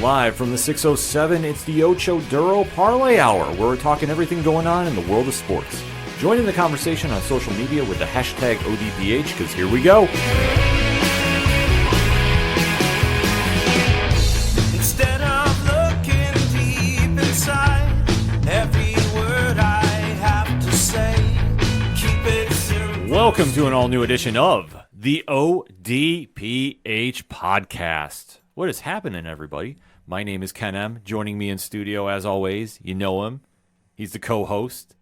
Live from the 607, it's the Ocho Duro Parlay Hour, where we're talking everything going on in the world of sports. Join in the conversation on social media with the hashtag ODPH, because here we go. Instead of looking deep inside, every word I have to say, keep it simple. Welcome to an all-new edition of the ODPH podcast. What is happening, everybody? My name is Ken M. Joining me in studio, as always, you know him. He's the co-host.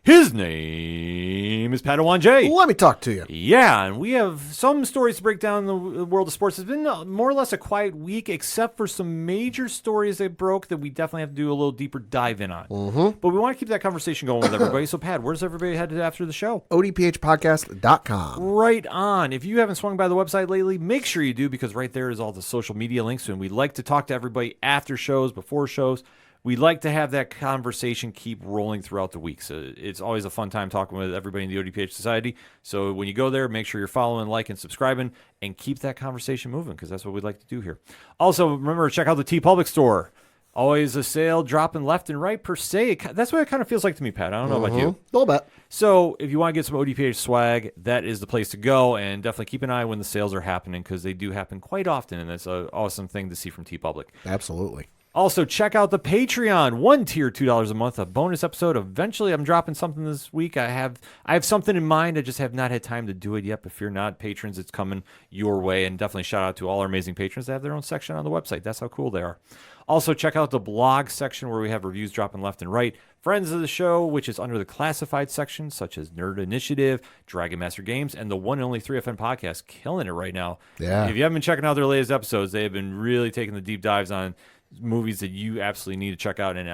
His name is Padawan J. Let me talk to you. Yeah, and we have some stories to break down in the world of sports. It's been more or less a quiet week, except for some major stories that broke that we definitely have to do a little deeper dive in on. Mm-hmm. But we want to keep that conversation going with everybody. So, Pat, where's everybody headed after the show? ODPHpodcast.com. Right on. If you haven't swung by the website lately, make sure you do, because right there is all the social media links. And we like to talk to everybody after shows, before shows. We like to have that conversation keep rolling throughout the week. So it's always a fun time talking with everybody in the ODPH Society. So when you go there, make sure you're following, liking, subscribing, and keep that conversation moving, because that's what we'd like to do here. Also, remember, check out the TeePublic store. Always a sale dropping left and right per se. That's what it kind of feels like to me, Pat. I don't know about you. A little bit. So if you want to get some ODPH swag, that is the place to go. And definitely keep an eye when the sales are happening, because they do happen quite often. And that's an awesome thing to see from TeePublic. Absolutely. Also, check out the Patreon. One tier, $2 a month, a bonus episode. Eventually, I'm dropping something this week. I have something in mind. I just have not had time to do it yet. But if you're not patrons, it's coming your way. And definitely shout out to all our amazing patrons that have their own section on the website. That's how cool they are. Also, check out the blog section, where we have reviews dropping left and right. Friends of the show, which is under the classified section, such as Nerd Initiative, Dragon Master Games, and the one and only 3FN podcast, killing it right now. Yeah. If you haven't been checking out their latest episodes, they have been really taking the deep dives on movies that you absolutely need to check out, and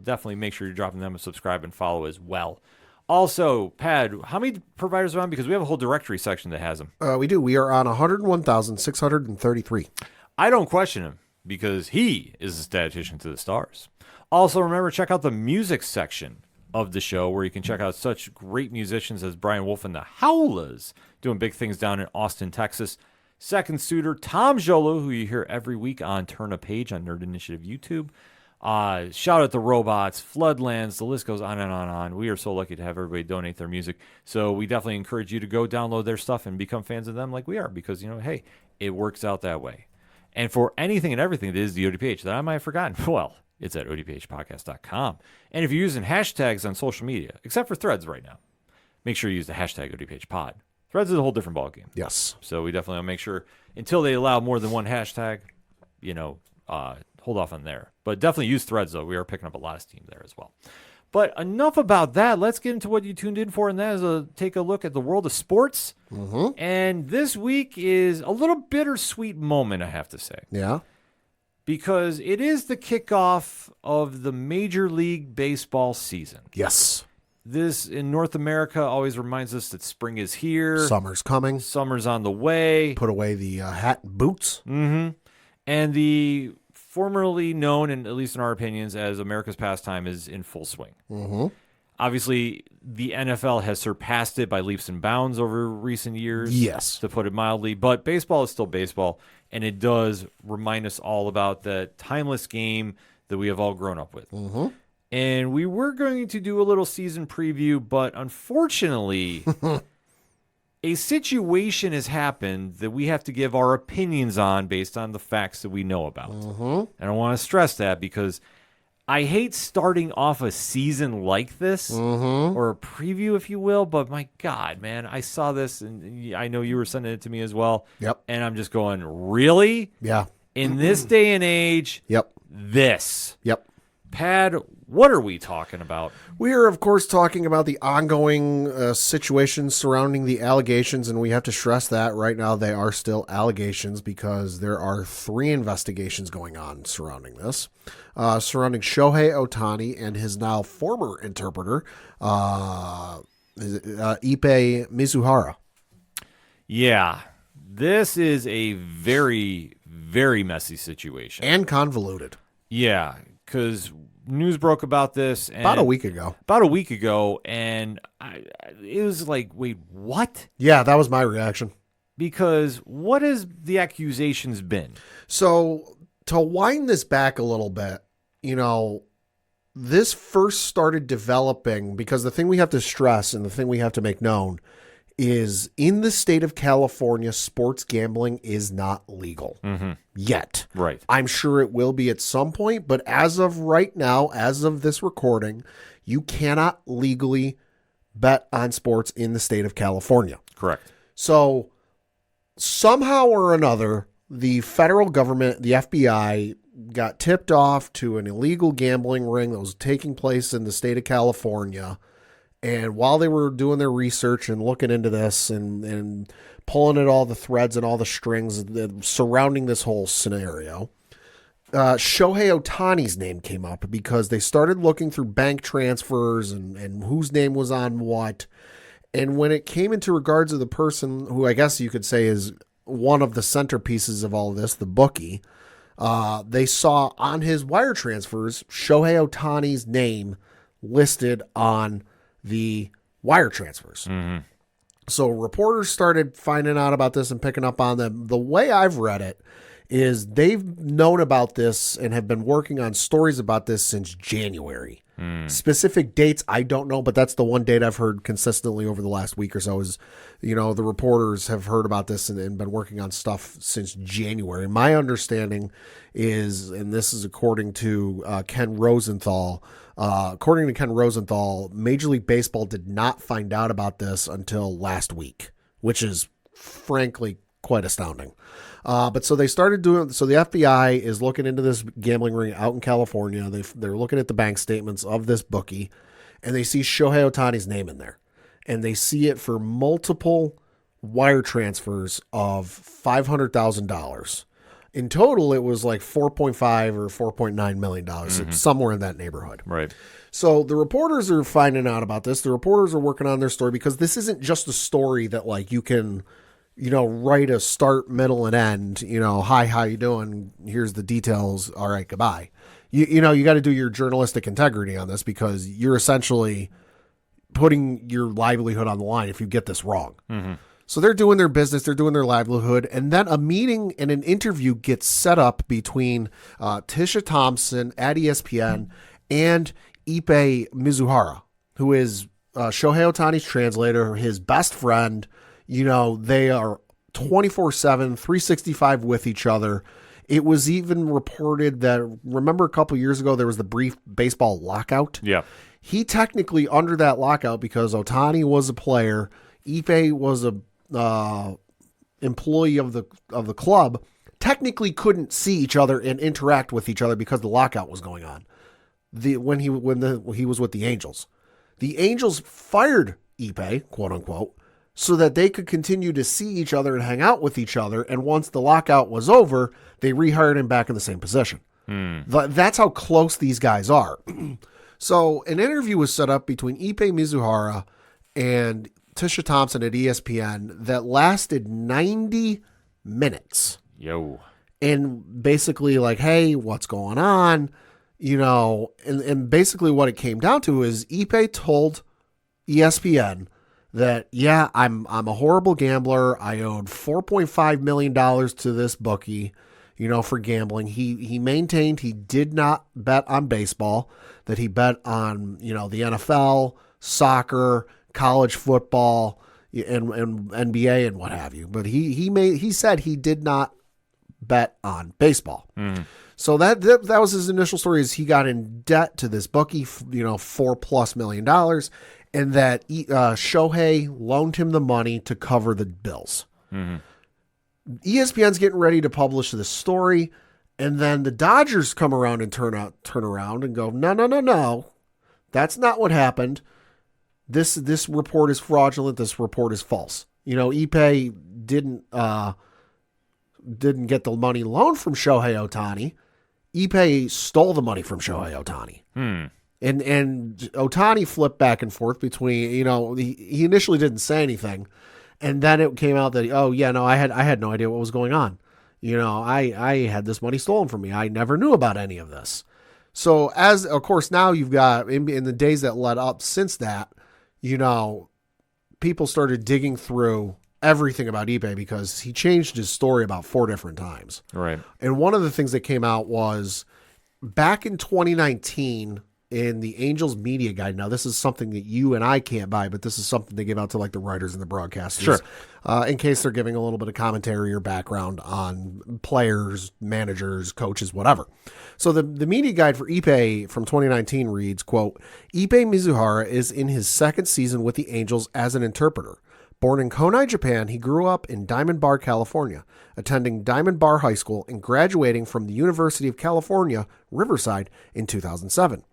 definitely make sure you're dropping them a subscribe and follow as well. Also, Pad, how many providers are on? Because we have a whole directory section that has them. We do. We are on 101,633. I don't question him, because he is a statistician to the stars. Also, remember, check out the music section of the show, where you can check out such great musicians as Brian Wolf and the Howlers, doing big things down in Austin, Texas. Second suitor, Tom Jolo, who you hear every week on Turn a Page on Nerd Initiative YouTube. Shout out the Robots, Floodlands, the list goes on and on and on. We are so lucky to have everybody donate their music. So we definitely encourage you to go download their stuff and become fans of them like we are, because, hey, it works out that way. And for anything and everything that is the ODPH that I might have forgotten, well, it's at odphpodcast.com. And if you're using hashtags on social media, except for Threads right now, make sure you use the hashtag ODPHpod. Threads is a whole different ballgame. Yes. So we definitely want to make sure, until they allow more than one hashtag, hold off on there. But definitely use Threads, though. We are picking up a lot of steam there as well. But enough about that. Let's get into what you tuned in for, and that is take a look at the world of sports. Mm-hmm. And this week is a little bittersweet moment, I have to say. Yeah. Because it is the kickoff of the Major League Baseball season. Yes. This, in North America, always reminds us that spring is here. Summer's coming. Summer's on the way. Put away the hat and boots. Mm-hmm. And the formerly known, and at least in our opinions, as America's pastime is in full swing. Mm-hmm. Obviously, the NFL has surpassed it by leaps and bounds over recent years. Yes. To put it mildly. But baseball is still baseball, and it does remind us all about that timeless game that we have all grown up with. Mm-hmm. And we were going to do a little season preview, but unfortunately, a situation has happened that we have to give our opinions on based on the facts that we know about. Mm-hmm. And I want to stress that, because I hate starting off a season like this, or a preview, if you will, but my God, man, I saw this, and I know you were sending it to me as well. Yep. And I'm just going, really? Yeah. In this day and age, Yep. this. Yep. Pad, what are we talking about? We are, of course, talking about the ongoing situation surrounding the allegations, and we have to stress that right now they are still allegations, because there are 3 investigations going on surrounding this, surrounding Shohei Ohtani and his now former interpreter, Ippei Mizuhara. Yeah, this is a very, very messy situation. And convoluted. Yeah, because news broke about this about a week ago. And it was like, wait, what? Yeah, that was my reaction. Because what has the accusations been? So to wind this back a little bit, this first started developing because the thing we have to stress and the thing we have to make known is in the state of California, sports gambling is not legal yet. Right. I'm sure it will be at some point, but as of right now, as of this recording, you cannot legally bet on sports in the state of California. Correct. So somehow or another, the federal government, the FBI, got tipped off to an illegal gambling ring that was taking place in the state of California. And while they were doing their research and looking into this and pulling at all the threads and all the strings surrounding this whole scenario, Shohei Ohtani's name came up because they started looking through bank transfers and whose name was on what. And when it came into regards of the person who I guess you could say is one of the centerpieces of all of this, the bookie, they saw on his wire transfers Shohei Ohtani's name listed on the wire transfers. Mm-hmm. So reporters started finding out about this and picking up on them. The way I've read it is they've known about this and have been working on stories about this since January. Specific dates, I don't know, but that's the one date I've heard consistently over the last week or so is, the reporters have heard about this and been working on stuff since January. My understanding is, and this is according to Ken Rosenthal, Major League Baseball did not find out about this until last week, which is frankly quite astounding. But so they started doing, so the FBI is looking into this gambling ring out in California. They're looking at the bank statements of this bookie and they see Shohei Ohtani's name in there and they see it for multiple wire transfers of $500,000. In total, it was like $4.5 or $4.9 million. It's somewhere in that neighborhood. Right. So the reporters are finding out about this. The reporters are working on their story because this isn't just a story that like you can, write a start, middle, and end, hi, how you doing? Here's the details. All right, goodbye. You got to do your journalistic integrity on this because you're essentially putting your livelihood on the line if you get this wrong. Mm-hmm. So they're doing their business, they're doing their livelihood, and then a meeting and an interview gets set up between Tisha Thompson at ESPN and Ippei Mizuhara, who is Shohei Ohtani's translator, his best friend. They are 24/7, 365 with each other. It was even reported that, remember a couple years ago, there was the brief baseball lockout? Yeah. He technically, under that lockout, because Ohtani was a player, Ippei was a employee of the club, technically couldn't see each other and interact with each other because the lockout was going on. When he was with the Angels. The Angels fired Ippei, quote unquote, so that they could continue to see each other and hang out with each other. And once the lockout was over, they rehired him back in the same position. That's how close these guys are. So an interview was set up between Ippei Mizuhara and Tisha Thompson at ESPN that lasted 90 minutes. Yo. And basically like, hey, what's going on? And basically what it came down to is Ippei told ESPN that, yeah, I'm a horrible gambler. I owed $4.5 million to this bookie, for gambling. He maintained he did not bet on baseball, that he bet on, the NFL, soccer, college football, and NBA and what have you. But he said he did not bet on baseball. So that was his initial story, is he got in debt to this bookie, $4+ million, and that Shohei loaned him the money to cover the bills. ESPN's getting ready to publish this story, and then the Dodgers come around and turn around and go, no, that's not what happened. This report is fraudulent. This report is false. Ippei didn't get the money loaned from Shohei Ohtani. Ippei stole the money from Shohei Ohtani. And Ohtani flipped back and forth between, he initially didn't say anything. And then it came out that, I had no idea what was going on. I had this money stolen from me. I never knew about any of this. So as, of course, now you've got, in the days that led up since that, people started digging through everything about eBay because he changed his story about 4 different times. Right. And one of the things that came out was back in 2019 in the Angels media guide. Now, this is something that you and I can't buy, but this is something they give out to like the writers and the broadcasters. Sure. In case they're giving a little bit of commentary or background on players, managers, coaches, whatever. So the media guide for Ippei from 2019 reads, quote, Ippei Mizuhara is in his 2nd season with the Angels as an interpreter. Born in Konai, Japan, he grew up in Diamond Bar, California, attending Diamond Bar High School and graduating from the University of California, Riverside in 2007.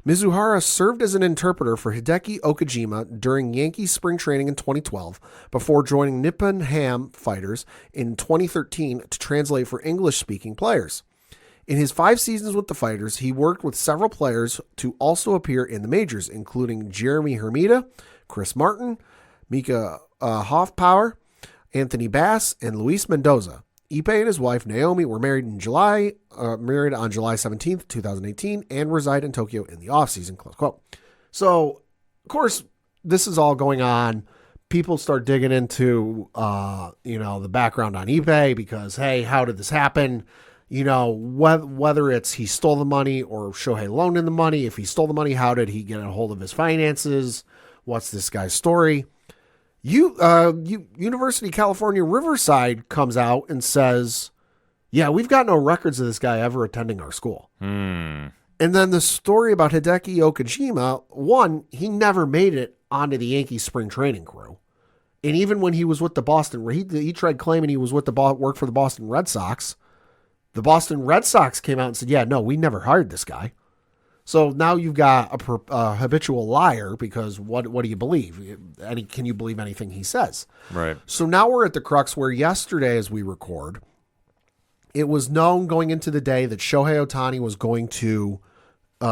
Mizuhara served as an interpreter for Hideki Okajima during Yankees spring training in 2012 before joining Nippon Ham Fighters in 2013 to translate for English-speaking players. In his 5 seasons with the Fighters, he worked with several players to also appear in the majors, including Jeremy Hermida, Chris Martin, Mika Hoffpower, Anthony Bass, and Luis Mendoza. Ippei and his wife Naomi were married on July 17th, 2018, and reside in Tokyo in the offseason, close quote. So, of course, this is all going on. People start digging into, the background on Ippei because, hey, how did this happen? Whether it's he stole the money or Shohei loaned him the money. If he stole the money, how did he get a hold of his finances? What's this guy's story? University of California Riverside comes out and says, yeah, we've got no records of this guy ever attending our school. And then the story about Hideki Okajima, one, he never made it onto the Yankees spring training crew. And even when he was with the Boston, he tried claiming he was with worked for the Boston Red Sox. The Boston Red Sox came out and said, yeah, no, we never hired this guy. So now you've got a habitual liar because what do you believe? Can you believe anything he says? Right. So now we're at the crux where yesterday as we record, it was known going into the day that Shohei Ohtani was going to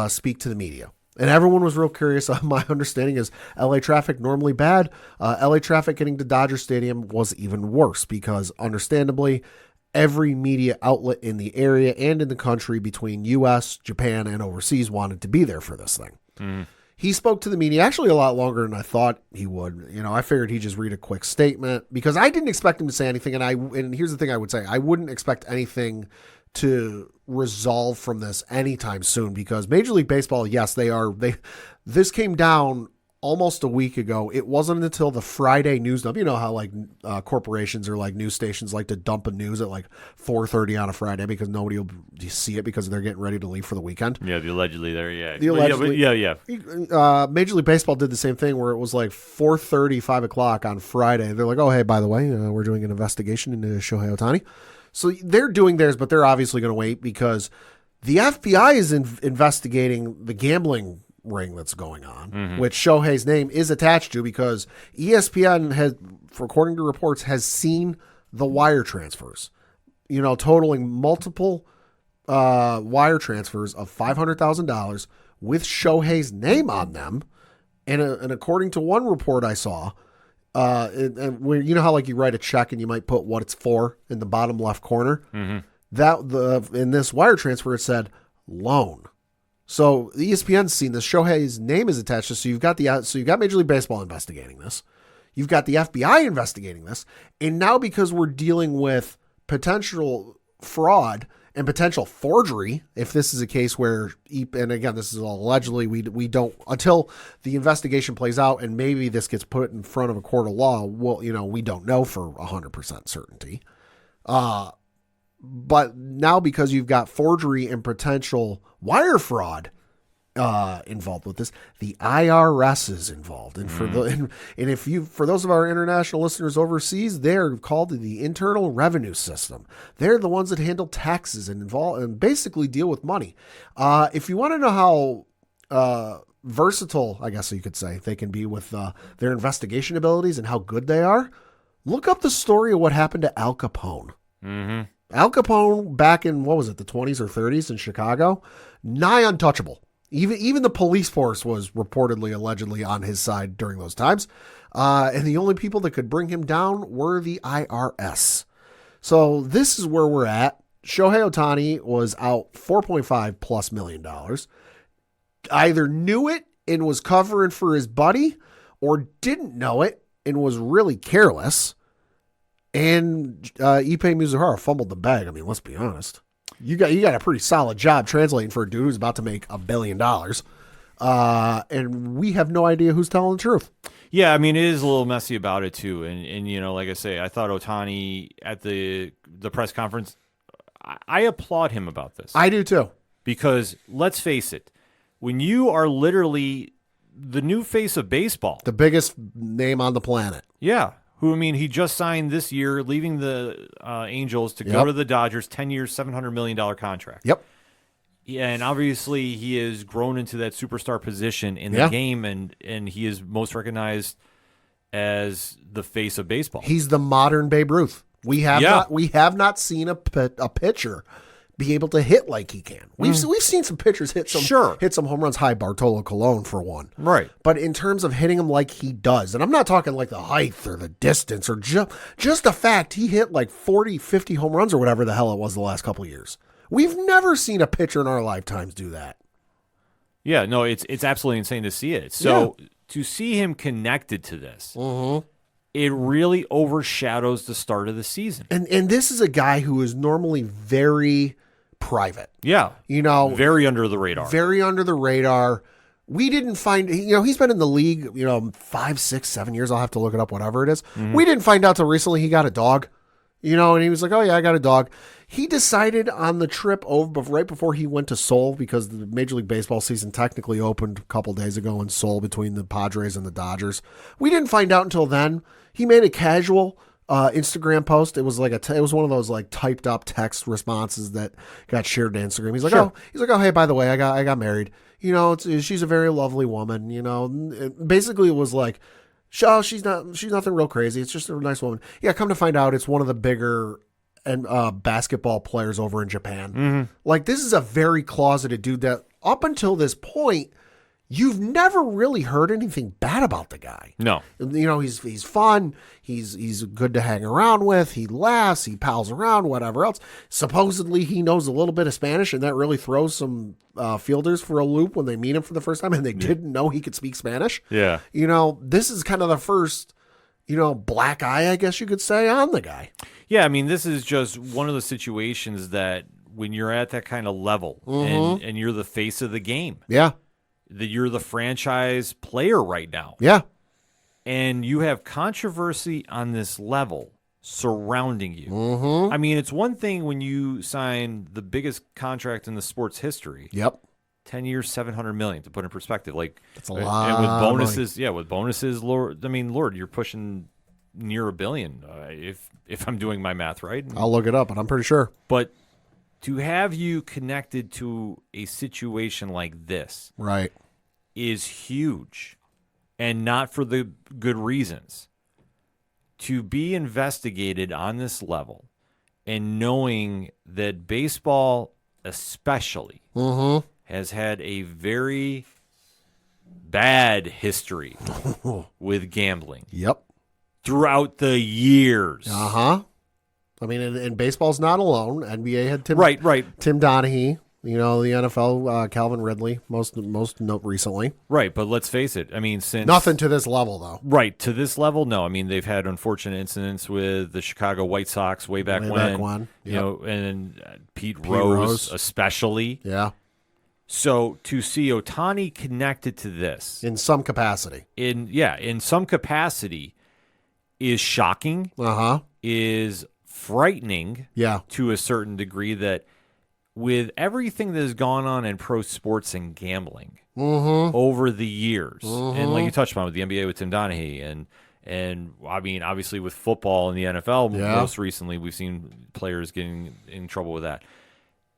speak to the media. And everyone was real curious. My understanding is LA traffic normally bad. LA traffic getting to Dodger Stadium was even worse because understandably, every media outlet in the area and in the country between U.S., Japan, and overseas wanted to be there for this thing. He spoke to the media actually a lot longer than I thought he would. I figured he'd just read a quick statement because I didn't expect him to say anything. And here's the thing I would say. I wouldn't expect anything to resolve from this anytime soon because Major League Baseball, yes, this came down almost a week ago. It wasn't until the Friday news dump. You know how corporations or news stations like to dump a news at 4:30 on a Friday because nobody will see it because they're getting ready to leave for the weekend. Yeah, the allegedly there. Yeah, yeah. Major League Baseball did the same thing where it was 4:30, 5 o'clock on Friday. They're like, oh, hey, by the way, we're doing an investigation into Shohei Ohtani. So they're doing theirs, but they're obviously going to wait because the FBI is investigating the gambling ring that's going on, which Shohei's name is attached to because ESPN has, according to reports, has seen the wire transfers, totaling multiple wire transfers of $500,000 with Shohei's name on them. And according to one report I saw, and where how you write a check and you might put what it's for in the bottom left corner, that in this wire transfer it said loan. So the ESPN's seen this. Shohei's name is attached to this. So you've got Major League Baseball investigating this. You've got the FBI investigating this. And now because we're dealing with potential fraud and potential forgery, if this is a case where, and again, this is all allegedly, we don't, until the investigation plays out and maybe this gets put in front of a court of law, well, we don't know for 100% certainty. But now because you've got forgery and potential wire fraud involved with this, the IRS is involved. And for those of our international listeners overseas, they're called the Internal Revenue System. They're the ones that handle taxes and basically deal with money. If you want to know how versatile, I guess you could say, they can be with their investigation abilities and how good they are, look up the story of what happened to Al Capone. Al Capone back in, the 20s or 30s in Chicago, nigh untouchable. Even the police force was reportedly, allegedly on his side during those times. And the only people that could bring him down were the IRS. So this is where we're at. Shohei Ohtani was out $4.5+ million. Either knew it and was covering for his buddy or didn't know it and was really careless. And Ippei Mizuhara fumbled the bag. I mean, let's be honest. You got a pretty solid job translating for a dude who's about to make $1 billion. And we have no idea who's telling the truth. Yeah, I mean, it is a little messy about it, too. And you know, like I say, I thought Ohtani at the press conference, I applaud him about this. I do, too. Because, let's face it, when you are literally the new face of baseball. The biggest name on the planet. Yeah. Who, I mean, he just signed this year, leaving the Angels to go to the Dodgers, 10 years, $700 million contract. Yep. Yeah, and obviously he has grown into that superstar position in the game, and he is most recognized as the face of baseball. He's the modern Babe Ruth. We have not seen a pitcher be able to hit like he can. We've seen some pitchers hit some home runs. High Bartolo Colon for one, right? But in terms of hitting them like he does, and I'm not talking like the height or the distance or just the fact he hit like 40, 50 home runs or whatever the hell it was the last couple of years. We've never seen a pitcher in our lifetimes do that. Yeah, no, it's absolutely insane to see it. So to see him connected to this, it really overshadows the start of the season. And this is a guy who is normally very private. Yeah. You know, very under the radar. Very under the radar. We didn't find, he's been in the league, 5, 6, 7 years. I'll have to look it up, whatever it is. We didn't find out till recently he got a dog. And he was like, oh, yeah, I got a dog. He decided on the trip over right before he went to Seoul, because the Major League Baseball season technically opened a couple days ago in Seoul between the Padres and the Dodgers. We didn't find out until then. He made a casual Instagram post. It was like it was one of those like typed up text responses that got shared to Instagram. He's like, oh, hey, by the way, I got married. She's a very lovely woman. Basically it was like, she's nothing real crazy. It's just a nice woman. Yeah, come to find out, it's one of the bigger basketball players over in Japan. Like, this is a very closeted dude that up until this point, you've never really heard anything bad about the guy. No. He's fun. He's good to hang around with. He laughs. He pals around, whatever else. Supposedly, he knows a little bit of Spanish, and that really throws some fielders for a loop when they meet him for the first time, and they didn't know he could speak Spanish. Yeah. This is kind of the first, black eye, I guess you could say, on the guy. Yeah, I mean, this is just one of the situations that when you're at that kind of level and you're the face of the game. Yeah. That you're the franchise player right now. Yeah. And you have controversy on this level surrounding you. I mean, it's one thing when you sign the biggest contract in the sports history. Yep. 10 years, $700 million, to put in perspective. Like, that's a lot. And with bonuses, with bonuses, Lord, you're pushing near $1 billion if I'm doing my math right. I'll look it up, but I'm pretty sure. But to have you connected to a situation like this, right, is huge, and not for the good reasons. To be investigated on this level, and knowing that baseball, especially, has had a very bad history with gambling. Yep. Throughout the years. I mean, and baseball's not alone. NBA had Tim. Right. Tim Donaghy. The NFL, Calvin Ridley, most note recently. Right, but let's face it. I mean, since nothing to this level, though. Right, to this level, no. I mean, they've had unfortunate incidents with the Chicago White Sox way back when. Yep. And Pete Rose especially. Yeah. So to see Ohtani connected to this in some capacity, in some capacity, is shocking. Is frightening. Yeah. To a certain degree, that with everything that has gone on in pro sports and gambling over the years, and like you touched on with the NBA with Tim Donaghy, and I mean, obviously with football and the NFL, most recently we've seen players getting in trouble with that.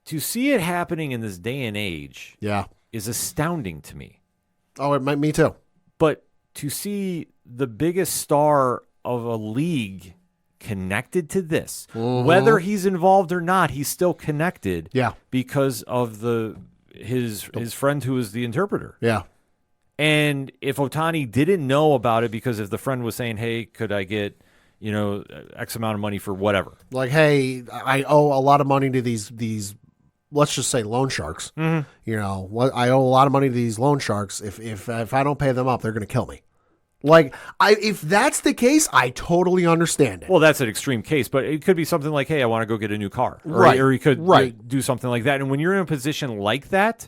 To see it happening in this day and age, is astounding to me. Oh, me too. But to see the biggest star of a league connected to this, whether he's involved or not, he's still connected. Yeah, because of his friend who is the interpreter. Yeah, and if Ohtani didn't know about it, because if the friend was saying, "Hey, could I get X amount of money for whatever?" Like, hey, I owe a lot of money to these. Let's just say loan sharks. I owe a lot of money to these loan sharks. If I don't pay them up, they're going to kill me. Like, if that's the case, I totally understand it. Well, that's an extreme case, but it could be something like, hey, I want to go get a new car. Right. Or he could Right. do something like that. And when you're in a position like that,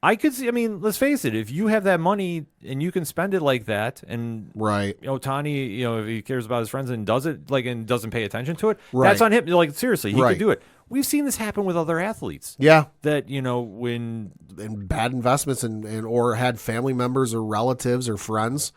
I could see, I mean, let's face it, if you have that money and you can spend it like that, and Right. Ohtani, if he cares about his friends and does it, and doesn't pay attention to it, Right. that's on him. Like, seriously, he Right. could do it. We've seen this happen with other athletes. Yeah. That, when And bad investments and or had family members or relatives or friends,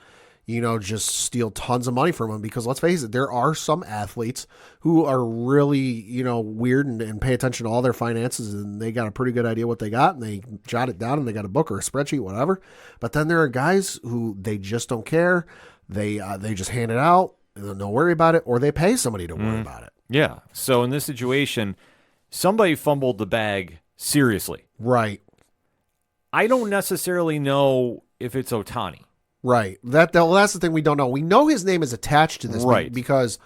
just steal tons of money from them. Because let's face it, there are some athletes who are really, weird and pay attention to all their finances, and they got a pretty good idea what they got, and they jot it down, and they got a book or a spreadsheet, whatever. But then there are guys who they just don't care. They just hand it out and don't worry about it, or they pay somebody to worry about it. yeah. So in this situation, somebody fumbled the bag seriously. Right. I don't necessarily know if it's Ohtani. Right. That's the thing we don't know. We know his name is attached to this, Right. because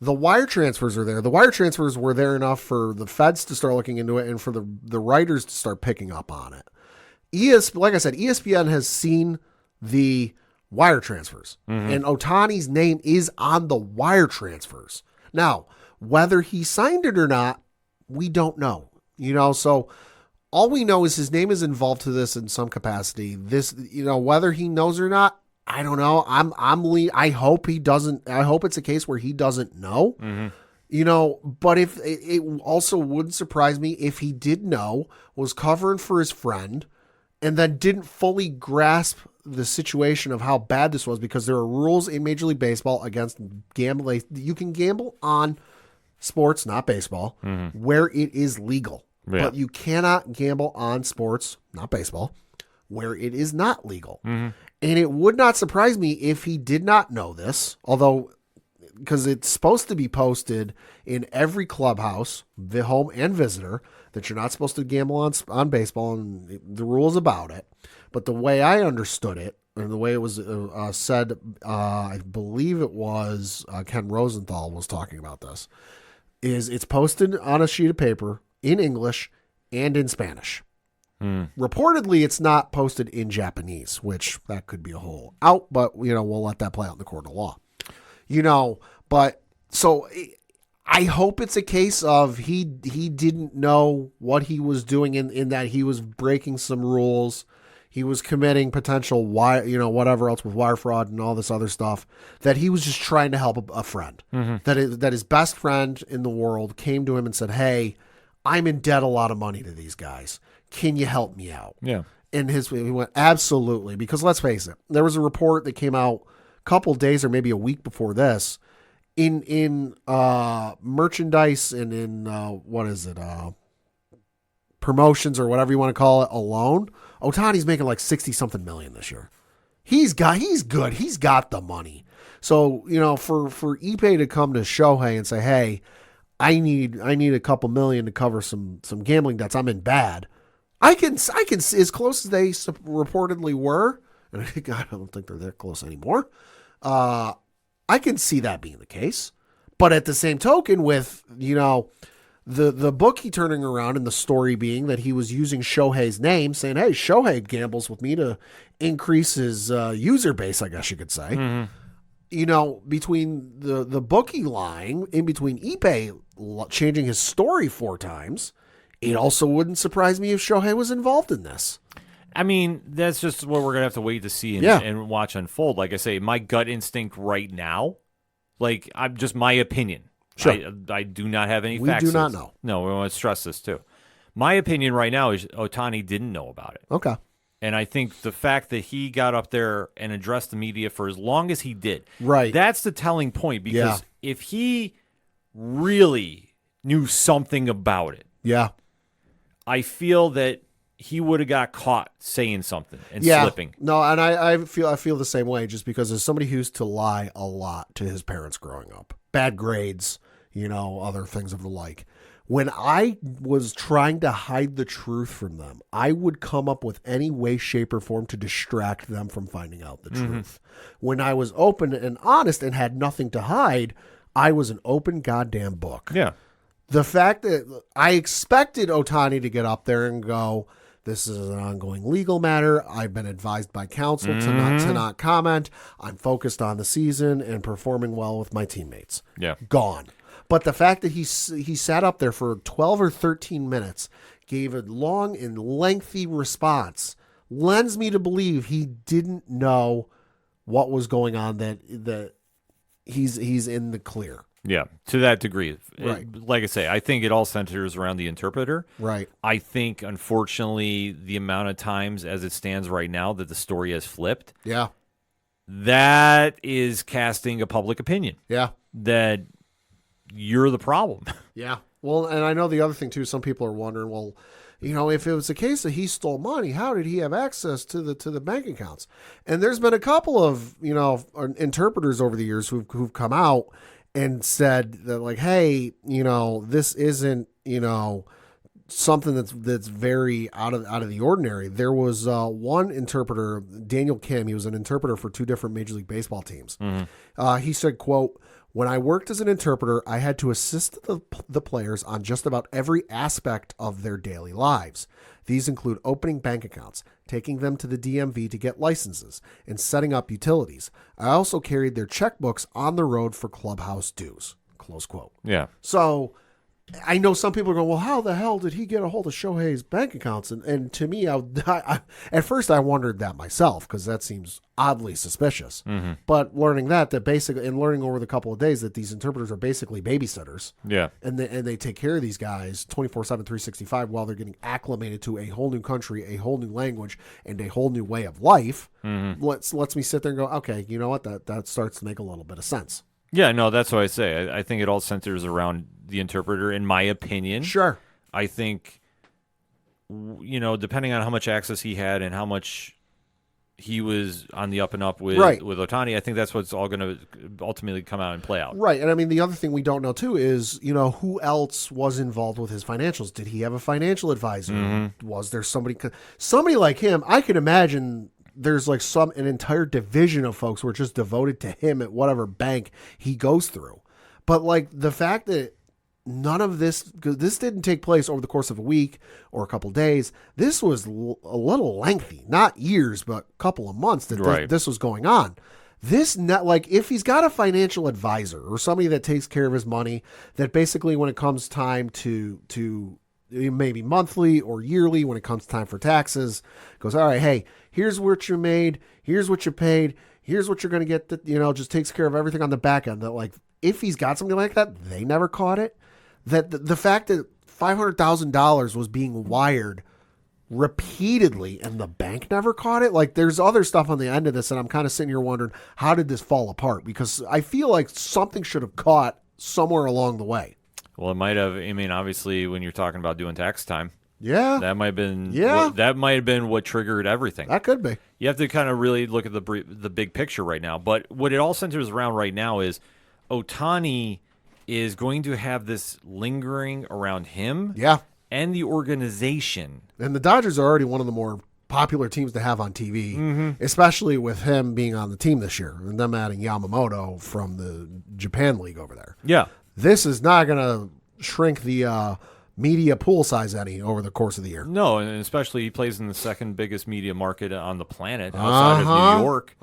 the wire transfers are there. The wire transfers were there enough for the feds to start looking into it and for the writers to start picking up on it. Like I said, ESPN has seen the wire transfers, and Ohtani's name is on the wire transfers. Now, whether he signed it or not, we don't know. So all we know is his name is involved to this in some capacity. This, whether he knows or not, I don't know. I hope he doesn't. I hope it's a case where he doesn't know. But if it also wouldn't surprise me if he did know, was covering for his friend, and then didn't fully grasp the situation of how bad this was, because there are rules in Major League Baseball against gambling. You can gamble on sports, not baseball, where it is legal. Yeah. But you cannot gamble on sports, not baseball, where it is not legal. And it would not surprise me if he did not know this, although, because it's supposed to be posted in every clubhouse, the home and visitor, that you're not supposed to gamble on baseball and the rules about it. But the way I understood it, and the way it was said, I believe it was Ken Rosenthal was talking about this, is it's posted on a sheet of paper in English and in Spanish. Reportedly, it's not posted in Japanese, which that could be a whole out, but we'll let that play out in the court of law. But so I hope it's a case of he didn't know what he was doing in that he was breaking some rules. He was committing potential whatever else with wire fraud and all this other stuff, that he was just trying to help a friend. That his best friend in the world came to him and said, "Hey, I'm in debt a lot of money to these guys. Can you help me out?" Yeah. And he went, absolutely. Because let's face it, there was a report that came out a couple days or maybe a week before this in merchandise and in promotions or whatever you want to call it alone. Ohtani's making like 60 something million this year. He's good. He's got the money. So, for Ippei to come to Shohei and say, "Hey, I need a couple million to cover some gambling debts. I'm in bad." I can see, as close as they reportedly were, and I don't think they're that close anymore. I can see that being the case. But at the same token, with the bookie turning around and the story being that he was using Shohei's name, saying, "Hey, Shohei gambles with me to increase his user base," I guess you could say. Between the bookie lying, in between Ippei changing his story 4 times, it also wouldn't surprise me if Shohei was involved in this. I mean, that's just what we're going to have to wait to see and watch unfold. Like I say, my gut instinct right now, I'm just my opinion. Sure. I do not have any We facts. do not know. No, we want to stress this too. My opinion right now is Ohtani didn't know about it. Okay. And I think the fact that he got up there and addressed the media for as long as he did, Right. that's the telling point. Because if he really knew something about it, Yeah. I feel that he would have got caught saying something and slipping. No, and I feel the same way, just because as somebody who used to lie a lot to his parents growing up, bad grades, other things of the like. When I was trying to hide the truth from them, I would come up with any way, shape, or form to distract them from finding out the truth. When I was open and honest and had nothing to hide, I was an open goddamn book. Yeah. The fact that I expected Ohtani to get up there and go, This is an ongoing legal matter. I've been advised by counsel to not comment. I'm focused on the season and performing well with my teammates. Yeah. Gone. But the fact that he sat up there for 12 or 13 minutes, gave a long and lengthy response, lends me to believe he didn't know what was going on, that he's in the clear. Yeah, to that degree. Right. Like I say, I think it all centers around the interpreter. Right. I think, unfortunately, the amount of times as it stands right now that the story has flipped, Yeah. that is casting a public opinion Yeah. that you're the problem. Yeah. Well, and I know the other thing, too, some people are wondering, well, if it was a case that he stole money, how did he have access to the bank accounts? And there's been a couple of, interpreters over the years who've come out and said that, like, hey, this isn't, something that's very out of the ordinary. There was one interpreter, Daniel Kim. He was an interpreter for 2 different Major League Baseball teams. He said, quote, "When I worked as an interpreter, I had to assist the players on just about every aspect of their daily lives. These include opening bank accounts, taking them to the DMV to get licenses, and setting up utilities. I also carried their checkbooks on the road for clubhouse dues." Close quote. Yeah. So I know some people are going, well, how the hell did he get a hold of Shohei's bank accounts? And to me, I at first I wondered that myself, because that seems oddly suspicious. But learning that basically, and learning over the couple of days that these interpreters are basically babysitters. Yeah. And they take care of these guys 24/7, 365 while they're getting acclimated to a whole new country, a whole new language, and a whole new way of life. Lets me sit there and go, okay, you know what? That starts to make a little bit of sense. Yeah, no, that's what I say. I think it all centers around the interpreter, in my opinion. Sure. I think, depending on how much access he had and how much he was on the up and up with Ohtani, I think that's what's all going to ultimately come out and play out. Right. And I mean, the other thing we don't know, too, is, who else was involved with his financials? Did he have a financial advisor? Was there somebody like him? I can imagine there's like an entire division of folks who are just devoted to him at whatever bank he goes through. But like the fact that none of this didn't take place over the course of a week or a couple days. This was a little lengthy, not years, but a couple of months that this was going on. If he's got a financial advisor or somebody that takes care of his money, that basically when it comes time to maybe monthly or yearly, when it comes time for taxes, goes, all right, hey, here's what you made, here's what you paid, here's what you're going to get, just takes care of everything on the back end. That, like, if he's got something like that, they never caught it. That the fact that $500,000 was being wired repeatedly and the bank never caught it. Like, there's other stuff on the end of this, and I'm kind of sitting here wondering, how did this fall apart? Because I feel like something should have caught somewhere along the way. Well, it might have. I mean, obviously, when you're talking about doing tax time, that might have been. That might have been what triggered everything. That could be. You have to kind of really look at the big picture right now. But what it all centers around right now is Ohtani is going to have this lingering around him. Yeah. And the organization. And the Dodgers are already one of the more popular teams to have on TV, especially with him being on the team this year and them adding Yamamoto from the Japan League over there. Yeah. This is not going to shrink the media pool size any over the course of the year. No, and especially he plays in the second biggest media market on the planet outside of New York.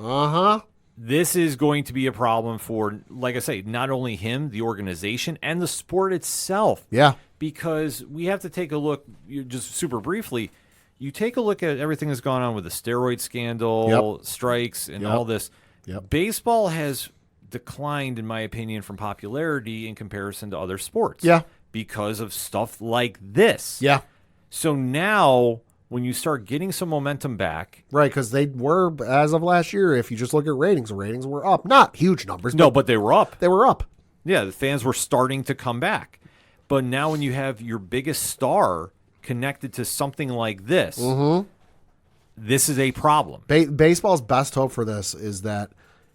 This is going to be a problem for, like I say, not only him, the organization, and the sport itself. Yeah. Because we have to take a look, just super briefly, you take a look at everything that's gone on with the steroid scandal, strikes, and all this. Baseball has declined, in my opinion, from popularity in comparison to other sports. Yeah. Because of stuff like this. Yeah. So now, when you start getting some momentum back. Right, because they were, as of last year, if you just look at ratings were up. Not huge numbers. No, but they were up. They were up. Yeah, the fans were starting to come back. But now when you have your biggest star connected to something like this, this is a problem. Baseball's best hope for this is that,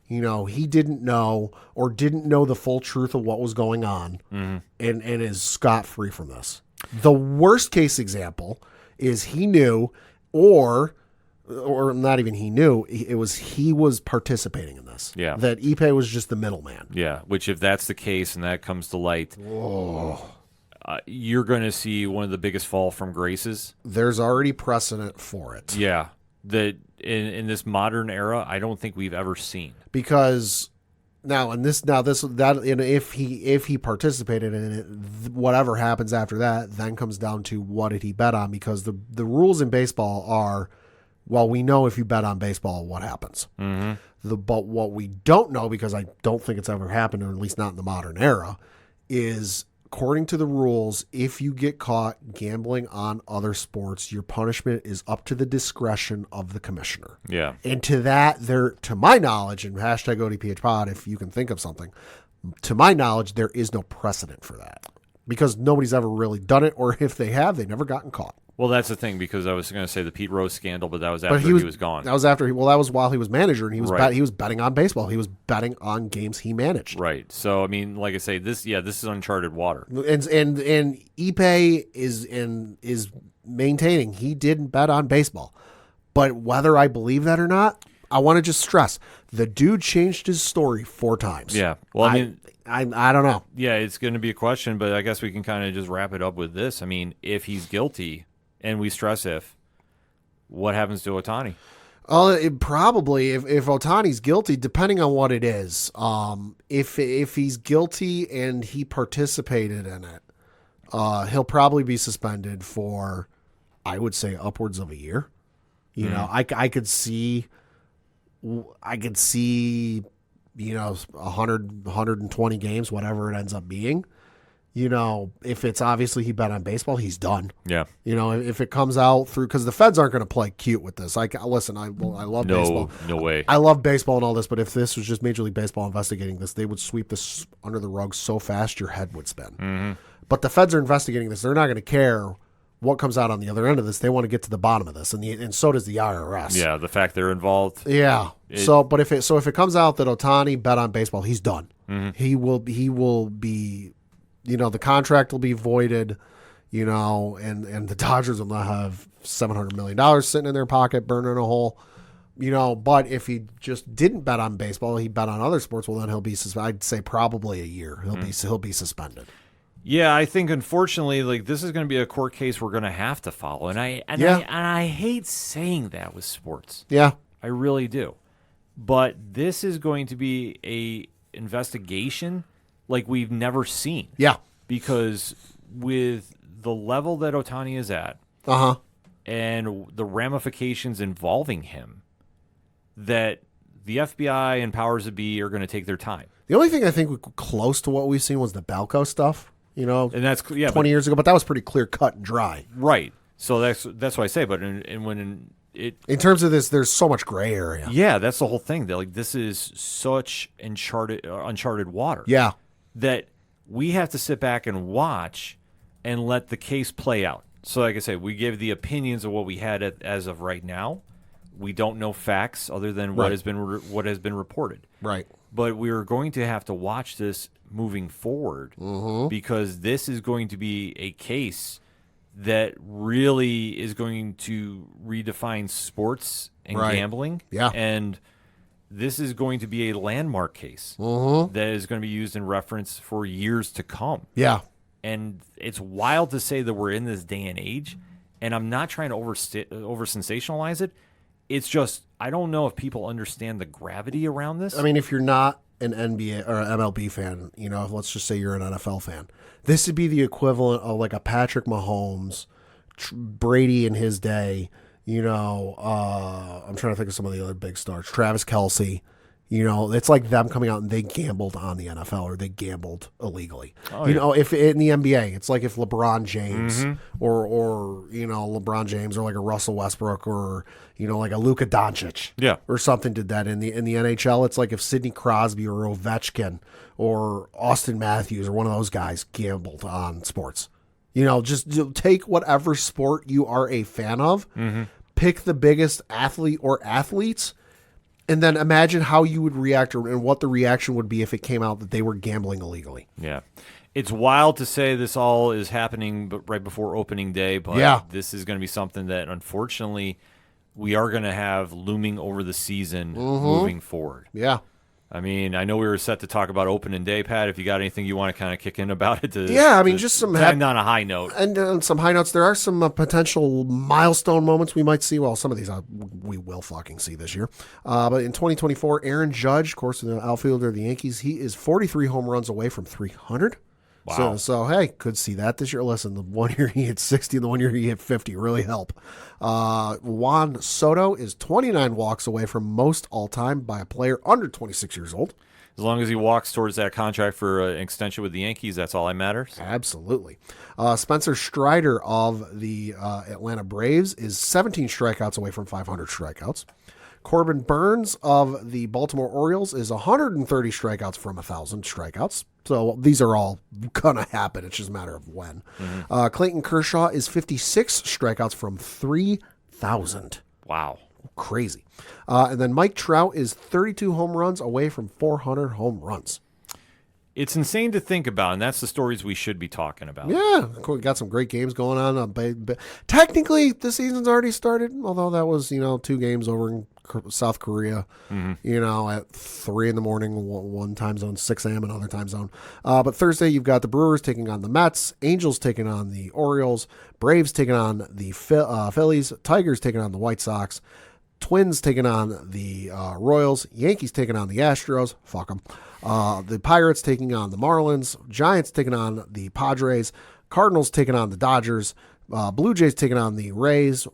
he didn't know the full truth of what was going on and is scot-free from this. The worst case example is he knew, or not even he knew, he was participating in this. Yeah. That Ippei was just the middleman. Yeah, which if that's the case and that comes to light, you're going to see one of the biggest fall from graces. There's already precedent for it. Yeah, that in this modern era, I don't think we've ever seen. Because if he participated in it, whatever happens after that then comes down to what did he bet on, because the rules in baseball are, well, we know if you bet on baseball what happens. Mm-hmm. But what we don't know, because I don't think it's ever happened, or at least not in the modern era, is according to the rules, if you get caught gambling on other sports, your punishment is up to the discretion of the commissioner. Yeah. And to my knowledge, and hashtag ODPH pod, if you can think of something, to my knowledge, there is no precedent for that, because nobody's ever really done it, or if they have, they've never gotten caught. Well, that's the thing, because I was going to say the Pete Rose scandal, but that was after he was gone. That was after that was while he was manager, and he was betting on baseball. He was betting on games he managed. Right. So I mean, like I say, this is uncharted water. And Ipe is maintaining he didn't bet on baseball. But whether I believe that or not, I want to just stress the dude changed his story 4 times. Yeah. Well, I mean, I don't know. Yeah, it's going to be a question, but I guess we can kind of just wrap it up with this. I mean, if he's guilty, and we stress what happens to Ohtani? Probably if Ohtani's guilty, depending on what it is. If he's guilty and he participated in it, he'll probably be suspended for, I would say, upwards of a year. You know, I could see, 120 games, whatever it ends up being. You know, if it's obviously he bet on baseball, he's done. Yeah. You know, if it comes out through, because the feds aren't going to play cute with this. Listen, I love baseball. No way. I love baseball and all this, but if this was just Major League Baseball investigating this, they would sweep this under the rug so fast your head would spin. Mm-hmm. But the feds are investigating this. They're not going to care what comes out on the other end of this. They want to get to the bottom of this, and so does the IRS. Yeah, the fact they're involved. Yeah. But if it comes out that Ohtani bet on baseball, he's done. Mm-hmm. He will be. You know, the contract will be voided, you know, and the Dodgers will not have $700 million sitting in their pocket, burning a hole, you know. But if he just didn't bet on baseball, he bet on other sports, well, then he'll be I'd say probably a year. He'll be suspended. Yeah, I think unfortunately, like, this is going to be a court case we're going to have to follow, and I hate saying that with sports. Yeah, I really do. But this is going to be a investigation like we've never seen. Yeah. Because with the level that Ohtani is at, and the ramifications involving him, that the FBI and powers that be are going to take their time. The only thing I think close to what we've seen was the Balco stuff, you know, and that's 20 years ago, but that was pretty clear cut and dry. Right. So that's what I say. But in terms of this, there's so much gray area. Yeah, that's the whole thing. That, like, this is such uncharted water. Yeah. That we have to sit back and watch and let the case play out. So, like I said, we give the opinions of what we had as of right now. We don't know facts other than what has been reported. Right. But we're going to have to watch this moving forward because this is going to be a case that really is going to redefine sports and gambling. Yeah. And this is going to be a landmark case that is going to be used in reference for years to come. Yeah. And it's wild to say that we're in this day and age, and I'm not trying to over-sensationalize it. It's just, I don't know if people understand the gravity around this. I mean, if you're not an NBA or an MLB fan, you know, let's just say you're an NFL fan, this would be the equivalent of like a Patrick Mahomes, Brady in his day. You know, I'm trying to think of some of the other big stars. Travis Kelce. You know, it's like them coming out and they gambled on the NFL or they gambled illegally. Oh, you know, if in the NBA, it's like if LeBron James or you know, LeBron James or like a Russell Westbrook or, you know, like a Luka Doncic or something did that. In the NHL, it's like if Sidney Crosby or Ovechkin or Austin Matthews or one of those guys gambled on sports. You know, just take whatever sport you are a fan of, pick the biggest athlete or athletes, and then imagine how you would react and what the reaction would be if it came out that they were gambling illegally. Yeah. It's wild to say this all is happening right before opening day, but this is going to be something that, unfortunately, we are going to have looming over the season moving forward. Yeah. I mean, I know we were set to talk about opening day, Pat. If you got anything you want to kind of kick in about it, just some end on a high note. And some high notes. There are some potential milestone moments we might see. Well, some of these we will fucking see this year. But in 2024, Aaron Judge, of course, the outfielder of the Yankees, he is 43 home runs away from 300. Wow. So hey, could see that this year. Listen, the one year he hit 60 and the one year he hit 50 really help. Juan Soto is 29 walks away from most all-time by a player under 26 years old. As long as he walks towards that contract for an extension with the Yankees, that's all that matters. Absolutely. Spencer Strider of the Atlanta Braves is 17 strikeouts away from 500 strikeouts. Corbin Burns of the Baltimore Orioles is 130 strikeouts from 1,000 strikeouts. So these are all going to happen. It's just a matter of when. Mm-hmm. Clayton Kershaw is 56 strikeouts from 3,000. Wow. Crazy. And then Mike Trout is 32 home runs away from 400 home runs. It's insane to think about, and that's the stories we should be talking about. Yeah, we got some great games going on. Technically, the season's already started, although that was, 2 games over in South Korea, at 3 in the morning, one time zone, 6 a.m. another time zone. But Thursday, you've got the Brewers taking on the Mets, Angels taking on the Orioles, Braves taking on the Phillies, Tigers taking on the White Sox, Twins taking on the Royals, Yankees taking on the Astros, fuck them. The Pirates taking on the Marlins, Giants taking on the Padres, Cardinals taking on the Dodgers, Blue Jays taking on the Rays,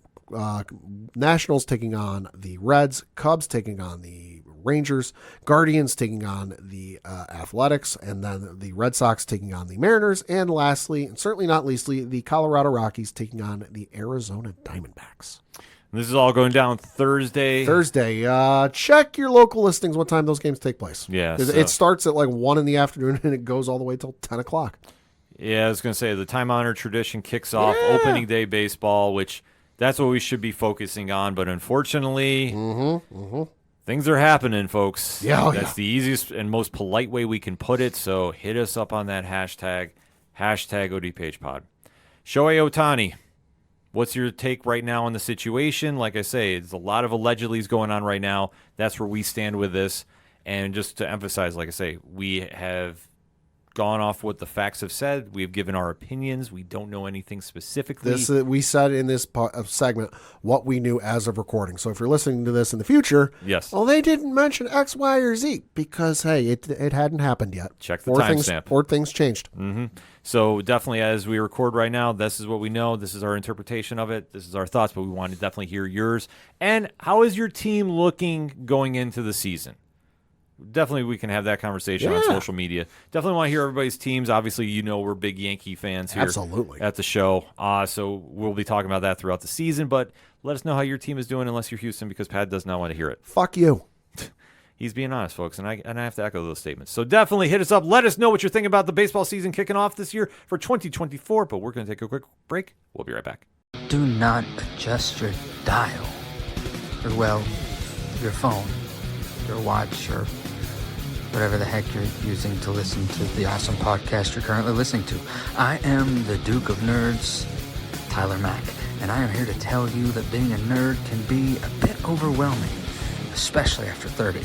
Nationals taking on the Reds, Cubs taking on the Rangers, Guardians taking on the Athletics, and then the Red Sox taking on the Mariners, and lastly, and certainly not leastly, the Colorado Rockies taking on the Arizona Diamondbacks. This is all going down Thursday. Check your local listings what time those games take place. Yeah. It starts at like 1 in the afternoon and it goes all the way till 10 o'clock. Yeah, I was going to say the time-honored tradition kicks off opening day baseball, which that's what we should be focusing on. But unfortunately, things are happening, folks. That's the easiest and most polite way we can put it. So hit us up on that hashtag ODPH pod. Shohei Ohtani. What's your take right now on the situation? Like I say, there's a lot of allegedlys going on right now. That's where we stand with this. And just to emphasize, like I say, we have gone off what the facts have said. We have given our opinions. We don't know anything specifically. We said in this segment what we knew as of recording. So if you're listening to this in the future, well, they didn't mention X, Y, or Z because, hey, it hadn't happened yet. Check the timestamp. Or things changed. Mm-hmm. So definitely, as we record right now, this is what we know. This is our interpretation of it. This is our thoughts, but we want to definitely hear yours. And how is your team looking going into the season? Definitely, we can have that conversation on social media. Definitely want to hear everybody's teams. Obviously, we're big Yankee fans here at the show. So we'll be talking about that throughout the season. But let us know how your team is doing, unless you're Houston, because Pat does not want to hear it. Fuck you. He's being honest, folks, and I have to echo those statements. So definitely hit us up. Let us know what you're thinking about the baseball season kicking off this year for 2024. But we're going to take a quick break. We'll be right back. Do not adjust your dial, or your phone, your watch, or whatever the heck you're using to listen to the awesome podcast you're currently listening to. I am the Duke of Nerds, Tyler Mack, and I am here to tell you that being a nerd can be a bit overwhelming, especially after 30.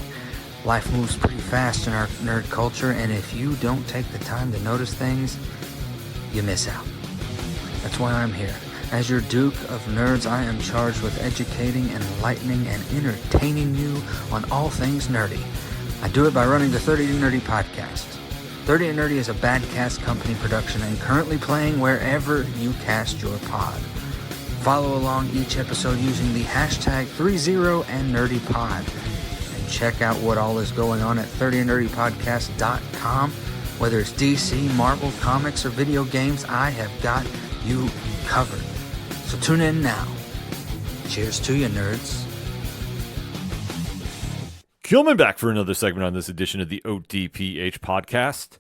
Life moves pretty fast in our nerd culture, and if you don't take the time to notice things, you miss out. That's why I'm here. As your Duke of Nerds, I am charged with educating, enlightening, and entertaining you on all things nerdy. I do it by running the 30 to Nerdy podcast. 30 to Nerdy is a Badcast company production and currently playing wherever you cast your pod. Follow along each episode using the hashtag 30andNerdyPod. And check out what all is going on at 30andNerdyPodcast.com. Whether it's DC, Marvel, comics, or video games, I have got you covered. So tune in now. Cheers to you, nerds. Kilman back for another segment on this edition of the ODPH podcast.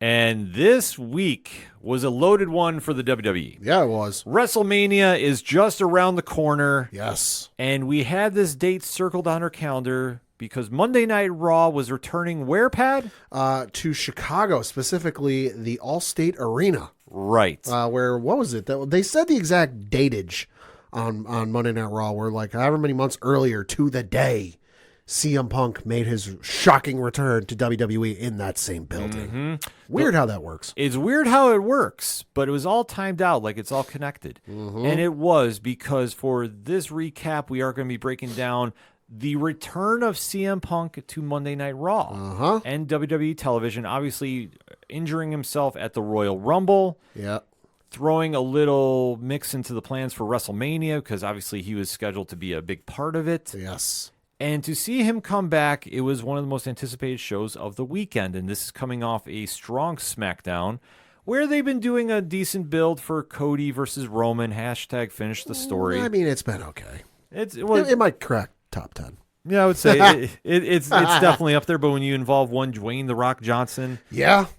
And this week was a loaded one for the WWE. Yeah, it was. WrestleMania is just around the corner. Yes. And we had this date circled on our calendar because Monday Night Raw was returning where, Pat? To Chicago, specifically the Allstate Arena. Right. Where, what was it? They said the exact datage on Monday Night Raw, where like however many months earlier to the day CM Punk made his shocking return to WWE in that same building. Weird how that works. It's weird how it works, but it was all timed out, like it's all connected. And it was, because for this recap, we are going to be breaking down the return of CM Punk to Monday Night Raw and WWE television, obviously injuring himself at the Royal Rumble. Yeah. Throwing a little mix into the plans for WrestleMania, because obviously he was scheduled to be a big part of it. Yes. And to see him come back, it was one of the most anticipated shows of the weekend. And this is coming off a strong SmackDown where they've been doing a decent build for Cody versus Roman. # finish the story. I mean, it's been okay. It might crack top 10. Yeah, I would say it's definitely up there. But when you involve one Dwayne "The Rock" Johnson,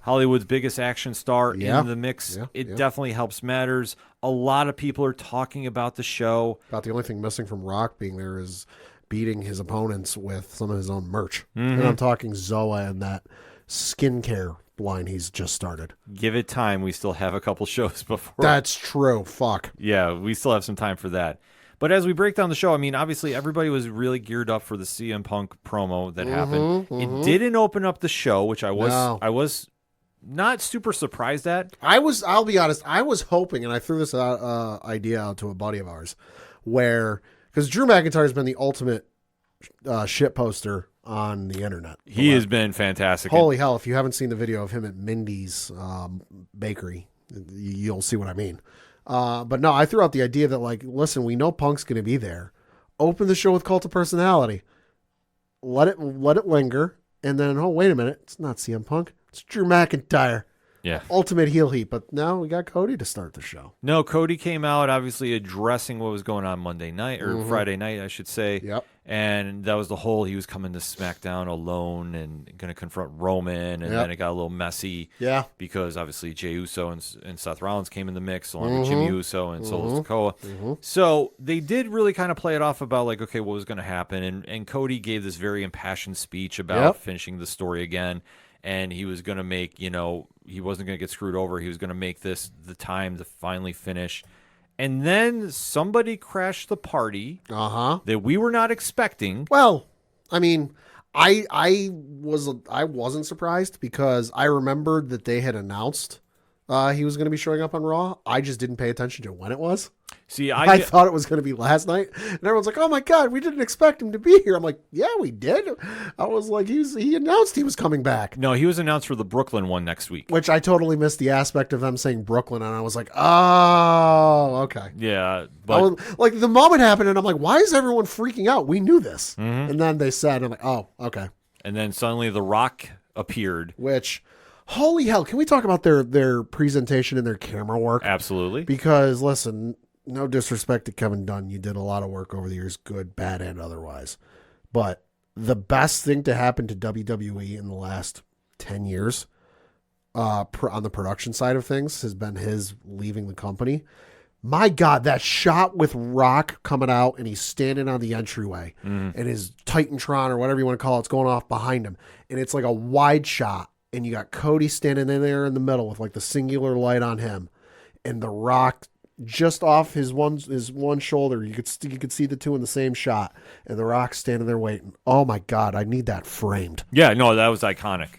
Hollywood's biggest action star, in the mix, it definitely helps matters. A lot of people are talking about the show. About the only thing missing from Rock being there is beating his opponents with some of his own merch. And I'm talking Zoa and that skincare line he's just started. Give it time. We still have a couple shows before. That's true. Fuck. Yeah, we still have some time for that. But as we break down the show, I mean, obviously everybody was really geared up for the CM Punk promo that happened. It didn't open up the show, which I was not super surprised at. I'll be honest, I was hoping, and I threw this idea out to a buddy of ours, because Drew McIntyre has been the ultimate shit poster on the internet. He has been fantastic. Holy hell, if you haven't seen the video of him at Mindy's bakery, you'll see what I mean. But no, I threw out the idea that, like, listen, we know Punk's going to be there. Open the show with Cult of Personality. Let it linger. And then, oh, wait a minute. It's not CM Punk. It's Drew McIntyre. Yeah. Ultimate heel heat. But now we got Cody to start the show. No, Cody came out obviously addressing what was going on Monday night, or Friday night, I should say. Yep. And that was the whole, he was coming to SmackDown alone and going to confront Roman. And then it got a little messy. Yeah. Because obviously Jey Uso and Seth Rollins came in the mix, along with Jimmy Uso and Solo Sikoa. So they did really kind of play it off about, like, okay, what was going to happen. And Cody gave this very impassioned speech about finishing the story again. And he was going to make, he wasn't going to get screwed over. He was going to make this the time to finally finish. And then somebody crashed the party that we were not expecting. Well, I mean, I wasn't surprised because I remembered that they had announced he was going to be showing up on Raw. I just didn't pay attention to when it was. See, I thought it was going to be last night, and everyone's like, "Oh my god, we didn't expect him to be here." I'm like, "Yeah, we did." I was like, "He announced he was coming back." No, he was announced for the Brooklyn one next week. Which I totally missed the aspect of them saying Brooklyn, and I was like, "Oh, okay." Yeah, but like the moment happened, and I'm like, "Why is everyone freaking out? We knew this." And then they said, "I'm like, oh, okay." And then suddenly The Rock appeared. Which, holy hell! Can we talk about their presentation and their camera work? Absolutely. Because listen. No disrespect to Kevin Dunn. You did a lot of work over the years, good, bad, and otherwise. But the best thing to happen to WWE in the last 10 years on the production side of things has been his leaving the company. My God, that shot with Rock coming out and he's standing on the entryway and his Titantron or whatever you want to call it's going off behind him. And it's like a wide shot. And you got Cody standing in there in the middle with like the singular light on him. And The Rock just off his one shoulder, you could see the two in the same shot, and The Rock standing there waiting. Oh my God, I need that framed. Yeah, no, that was iconic.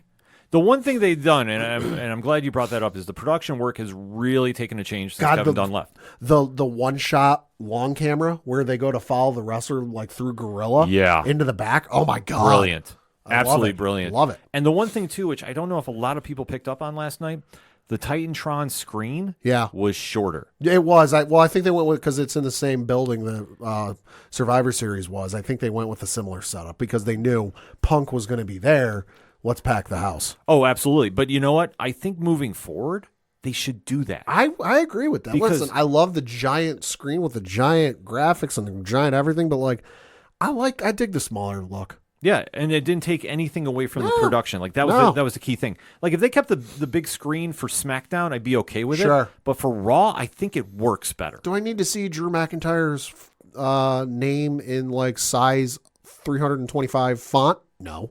The one thing they've done, and I'm glad you brought that up, is the production work has really taken a change since Kevin Dunn left. The one shot long camera where they go to follow the wrestler like through Gorilla into the back. Oh my God, brilliant, absolutely brilliant. Love it. And the one thing too, which I don't know if a lot of people picked up on last night. The Titantron screen was shorter. It was. I think they went with, because it's in the same building the Survivor Series was. I think they went with a similar setup because they knew Punk was going to be there. Let's pack the house. Oh, absolutely. But you know what? I think moving forward, they should do that. I agree with that. Listen, I love the giant screen with the giant graphics and the giant everything, but like, I dig the smaller look. Yeah, and it didn't take anything away from the production. Like that was the key thing. Like if they kept the big screen for SmackDown, I'd be okay with it. But for Raw, I think it works better. Do I need to see Drew McIntyre's name in like size 325 font? No.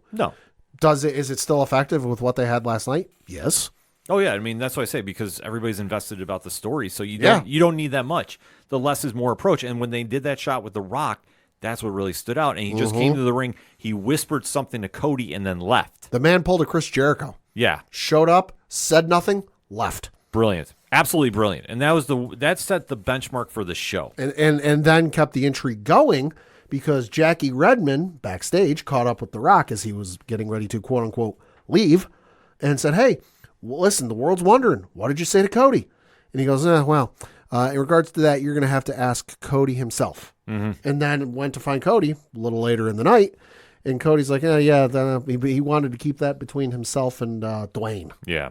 Is it still effective with what they had last night? Yes. Oh yeah, I mean that's what I say, because everybody's invested about the story, so you don't need that much. The less is more approach. And when they did that shot with The Rock, That's what really stood out. And he just came to the ring. He whispered something to Cody and then left. The man pulled a Chris Jericho. Yeah. Showed up, said nothing, left. Brilliant. Absolutely brilliant. And that set the benchmark for the show. And then kept the intrigue going because Jackie Redmond backstage caught up with The Rock as he was getting ready to quote unquote leave and said, hey, listen, the world's wondering, what did you say to Cody? And he goes, well, in regards to that, you're going to have to ask Cody himself. And then went to find Cody a little later in the night. And Cody's like, he wanted to keep that between himself and Dwayne. Yeah.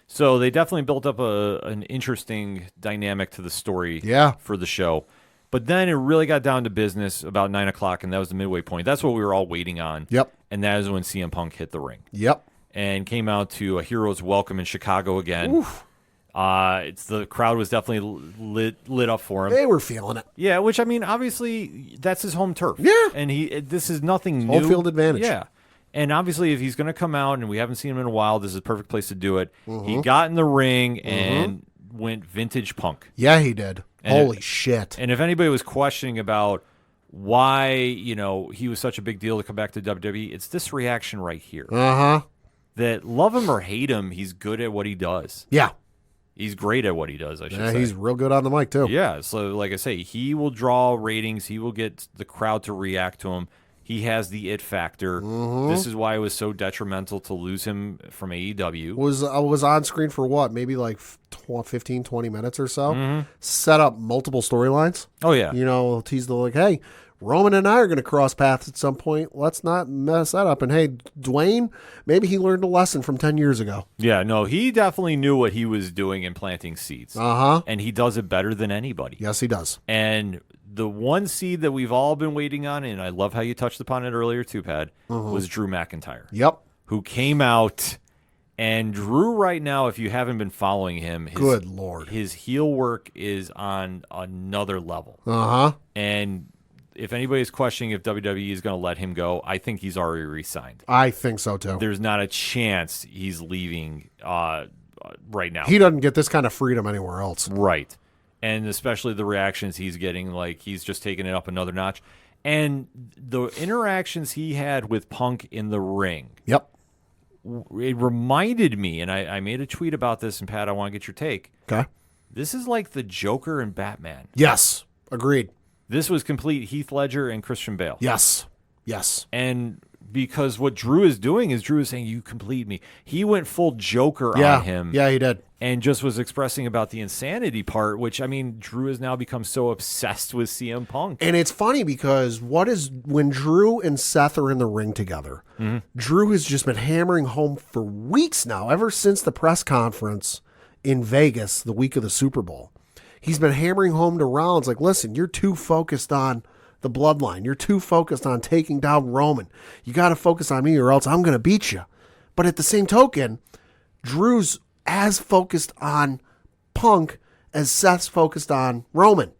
So they definitely built up an interesting dynamic to the story for the show. But then it really got down to business about 9 o'clock, and that was the midway point. That's what we were all waiting on. Yep. And that is when CM Punk hit the ring. Yep. And came out to a hero's welcome in Chicago again. Oof. The crowd was definitely lit up for him. They were feeling it. Yeah, which, I mean, obviously, that's his home turf. Yeah. And this is nothing new. Home field advantage. Yeah. And obviously, if he's going to come out, and we haven't seen him in a while, this is a perfect place to do it. He got in the ring and went vintage Punk. Yeah, he did. And Holy shit. And if anybody was questioning about why, he was such a big deal to come back to WWE, it's this reaction right here. Uh-huh. That love him or hate him, he's good at what he does. Yeah. He's great at what he does, I should say. He's real good on the mic, too. Yeah, so like I say, he will draw ratings. He will get the crowd to react to him. He has the it factor. This is why it was so detrimental to lose him from AEW. Was on screen for what? Maybe like 15, 20 minutes or so. Set up multiple storylines. Oh, yeah. Tease the like, hey, Roman and I are going to cross paths at some point. Let's not mess that up. And hey, Dwayne, maybe he learned a lesson from 10 years ago. Yeah, no, he definitely knew what he was doing in planting seeds. Uh-huh. And he does it better than anybody. Yes, he does. And the one seed that we've all been waiting on, and I love how you touched upon it earlier too, Pat, was Drew McIntyre. Yep. Who came out, and Drew right now, if you haven't been following him, good Lord, his heel work is on another level. Uh-huh. And if anybody's questioning if WWE is going to let him go, I think he's already re-signed. I think so, too. There's not a chance he's leaving right now. He doesn't get this kind of freedom anywhere else. Right. And especially the reactions he's getting, like he's just taking it up another notch. And the interactions he had with Punk in the ring. Yep. It reminded me, and I made a tweet about this, and Pat, I want to get your take. Okay. This is like the Joker and Batman. Yes. Agreed. This was complete Heath Ledger and Christian Bale. Yes. Yes. And because what Drew is doing is Drew is saying, you complete me. He went full Joker on him. Yeah, he did. And just was expressing about the insanity part, which, I mean, Drew has now become so obsessed with CM Punk. And it's funny because when Drew and Seth are in the ring together, Drew has just been hammering home for weeks now, ever since the press conference in Vegas the week of the Super Bowl. He's been hammering home to Rollins like, listen, you're too focused on the bloodline. You're too focused on taking down Roman. You got to focus on me or else I'm going to beat you. But at the same token, Drew's as focused on Punk as Seth's focused on Roman,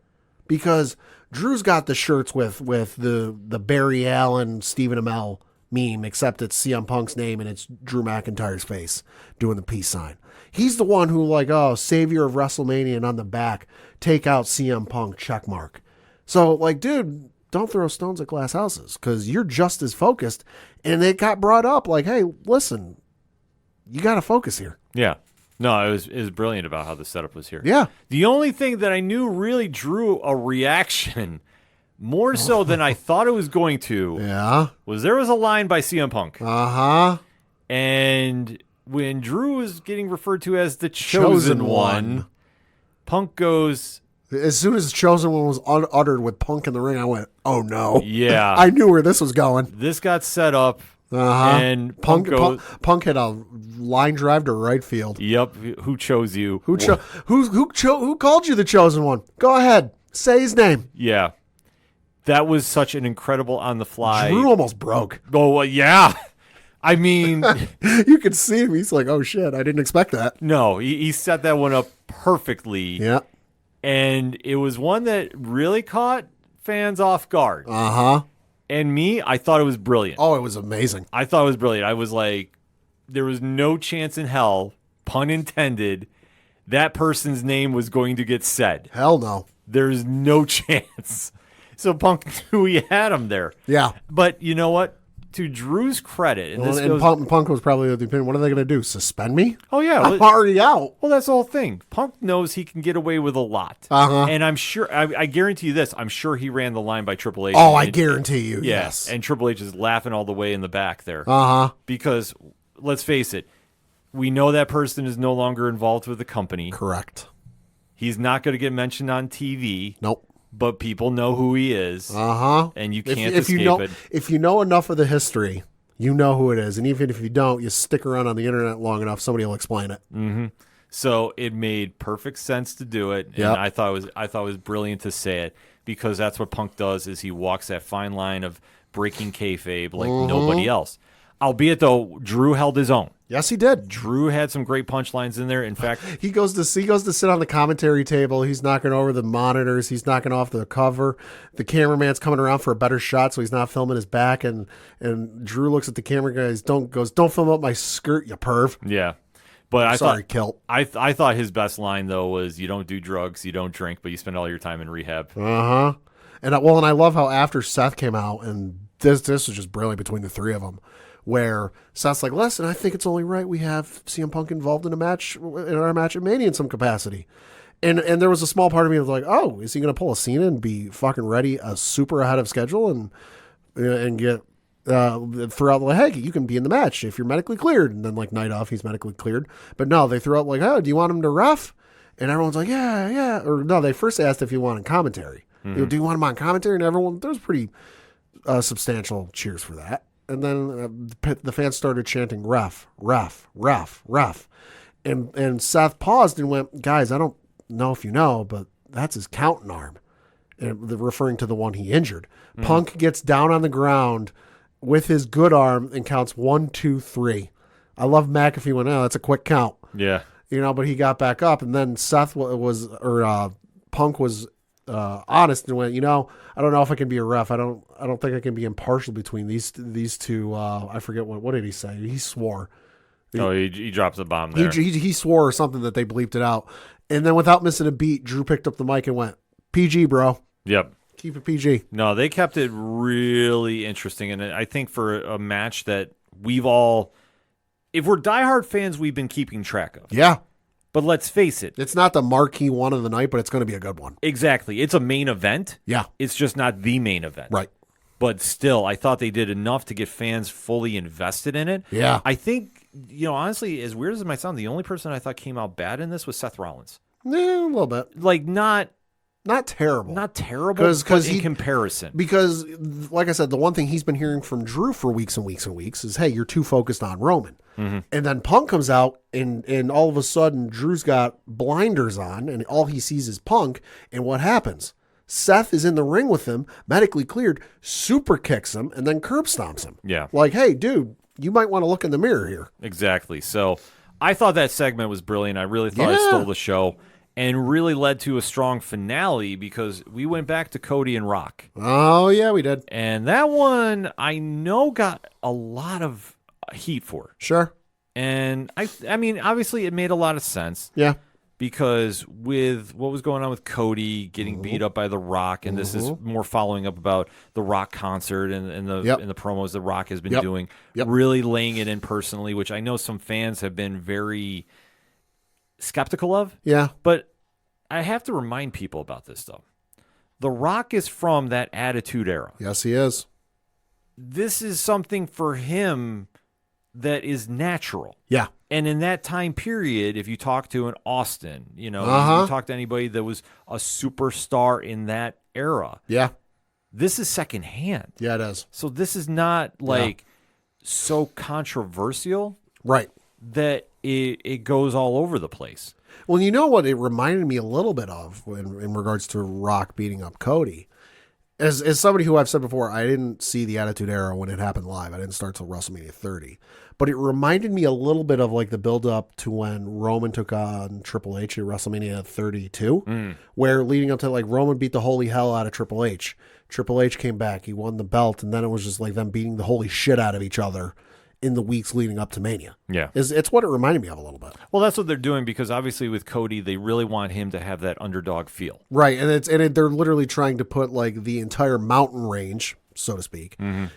because Drew's got the shirts with the Barry Allen, Stephen Amell meme, except it's CM Punk's name and it's Drew McIntyre's face doing the peace sign. He's the one who savior of Wrestlemania, and on the back, take out CM Punk, check mark. So dude, don't throw stones at glass houses, because you're just as focused. And it got brought up like, hey, listen, you got to focus here. Yeah. No, it was brilliant about how the setup was here. Yeah. The only thing that I knew really drew a reaction, more so than I thought it was going to, was there was a line by CM Punk. Uh-huh. And when Drew was getting referred to as the chosen one, Punk goes... As soon as Chosen One was uttered with Punk in the ring, I went, oh, no. Yeah. I knew where this was going. This got set up. And Punk hit a line drive to right field. Yep. Who chose you? Who called you the Chosen One? Go ahead. Say his name. Yeah. That was such an incredible on the fly. Drew almost broke. Oh, well, yeah. I mean, you could see him. He's like, oh, shit. I didn't expect that. No, he set that one up perfectly. Yeah. And it was one that really caught fans off guard. Uh-huh. And me, I thought it was brilliant. Oh, it was amazing. I thought it was brilliant. I was like, there was no chance in hell, pun intended, that person's name was going to get said. Hell no. There's no chance. So Punk knew he had him there. Yeah. But you know what? To Drew's credit, and Well, this and goes... Punk was probably of the opinion, what are they going to do? Suspend me? Oh, yeah. I'm already out. Well, that's the whole thing. Punk knows he can get away with a lot. Uh-huh. And I'm sure, I guarantee you this, I'm sure he ran the line by Triple H. Oh, I guarantee you, Yeah, yes. and Triple H is laughing all the way in the back there. Uh-huh. Because, let's face it, we know that person is no longer involved with the company. Correct. He's not going to get mentioned on TV. Nope. But people know who he is. Uh-huh. And you can't if escape you know, it. If you know enough of the history, you know who it is. And even if you don't, you stick around on the internet long enough, somebody will explain it. Mm-hmm. So it made perfect sense to do it. And Yep. I thought it was brilliant to say it, because that's what Punk does, is he walks that fine line of breaking kayfabe like nobody else. Albeit, though, Drew held his own. Yes, he did. Drew had some great punchlines in there. In fact, He goes to sit on the commentary table. He's knocking over the monitors. He's knocking off the cover. The cameraman's coming around for a better shot, so he's not filming his back. And Drew looks at the camera guys. Don't film up my skirt, you perv. yeah. But I Sorry, thought Kilt. I thought his best line though was, "You don't do drugs, you don't drink, but you spend all your time in rehab." Uh-huh. And I love how after Seth came out, and this was just brilliant between the three of them, where Seth's like, listen, I think it's only right we have CM Punk involved in our match at Mania in some capacity. And there was a small part of me that was like, oh, is he going to pull a Cena and be fucking ready, super ahead of schedule, and get throughout like, hey, you can be in the match if you're medically cleared. And then like night off, he's medically cleared. But no, they threw out like, oh, do you want him to ref? And everyone's like, yeah. Or no, they first asked if you wanted commentary. You know, do you want him on commentary? And everyone, there was pretty substantial cheers for that. And then the fans started chanting ref, ref, ref, ref. And Seth paused and went, guys, I don't know if you know, but that's his counting arm. And referring to the one he injured. Punk gets down on the ground with his good arm and counts 1, 2, 3. I love McAfee went, oh, that's a quick count. Yeah. You know, but he got back up, and then Punk was honest and went, I don't know if I can be a ref. I don't think I can be impartial between these two. I forget what did he say? He swore. He drops a bomb there. He swore or something that they bleeped it out, and then without missing a beat, Drew picked up the mic and went, PG, bro. Yep. Keep it PG. No, they kept it really interesting, and I think for a match that we've all, if we're diehard fans, we've been keeping track of. Yeah. But let's face it. It's not the marquee one of the night, but it's going to be a good one. Exactly. It's a main event. Yeah. It's just not the main event. Right. But still, I thought they did enough to get fans fully invested in it. Yeah. I think, honestly, as weird as it might sound, the only person I thought came out bad in this was Seth Rollins. Yeah, a little bit. Like, not terrible. Not terrible, but in comparison. Because, like I said, the one thing he's been hearing from Drew for weeks and weeks and weeks is, hey, you're too focused on Roman. Mm-hmm. And then Punk comes out, and all of a sudden, Drew's got blinders on, and all he sees is Punk. And what happens? Seth is in the ring with him, medically cleared, super kicks him, and then curb stomps him. Yeah. Like, hey, dude, you might want to look in the mirror here. Exactly. So I thought that segment was brilliant. I really thought it stole the show. And really led to a strong finale because we went back to Cody and Rock. Oh, yeah, we did. And that one, I know, got a lot of heat for. Sure. And, I mean, obviously it made a lot of sense. Yeah. Because with what was going on with Cody getting beat up by The Rock, and this is more following up about the Rock concert and the promos The Rock has been doing, really laying it in personally, which I know some fans have been very skeptical of. Yeah. But I have to remind people about this, though. The Rock is from that Attitude Era. Yes, he is. This is something for him that is natural. Yeah. And in that time period, if you talk to an Austin, you talk to anybody that was a superstar in that era. Yeah. This is secondhand. Yeah, it is. So this is not so controversial. Right. That it goes all over the place. Well, you know what it reminded me a little bit of in regards to Rock beating up Cody? As somebody who I've said before, I didn't see the Attitude Era when it happened live. I didn't start till WrestleMania 30. But it reminded me a little bit of like the build-up to when Roman took on Triple H at WrestleMania 32, where leading up to like Roman beat the holy hell out of Triple H. Triple H came back. He won the belt, and then it was just like them beating the holy shit out of each other in the weeks leading up to Mania. Yeah. It's what it reminded me of a little bit. Well, that's what they're doing because obviously with Cody, they really want him to have that underdog feel. Right, and they're literally trying to put like the entire mountain range, so to speak,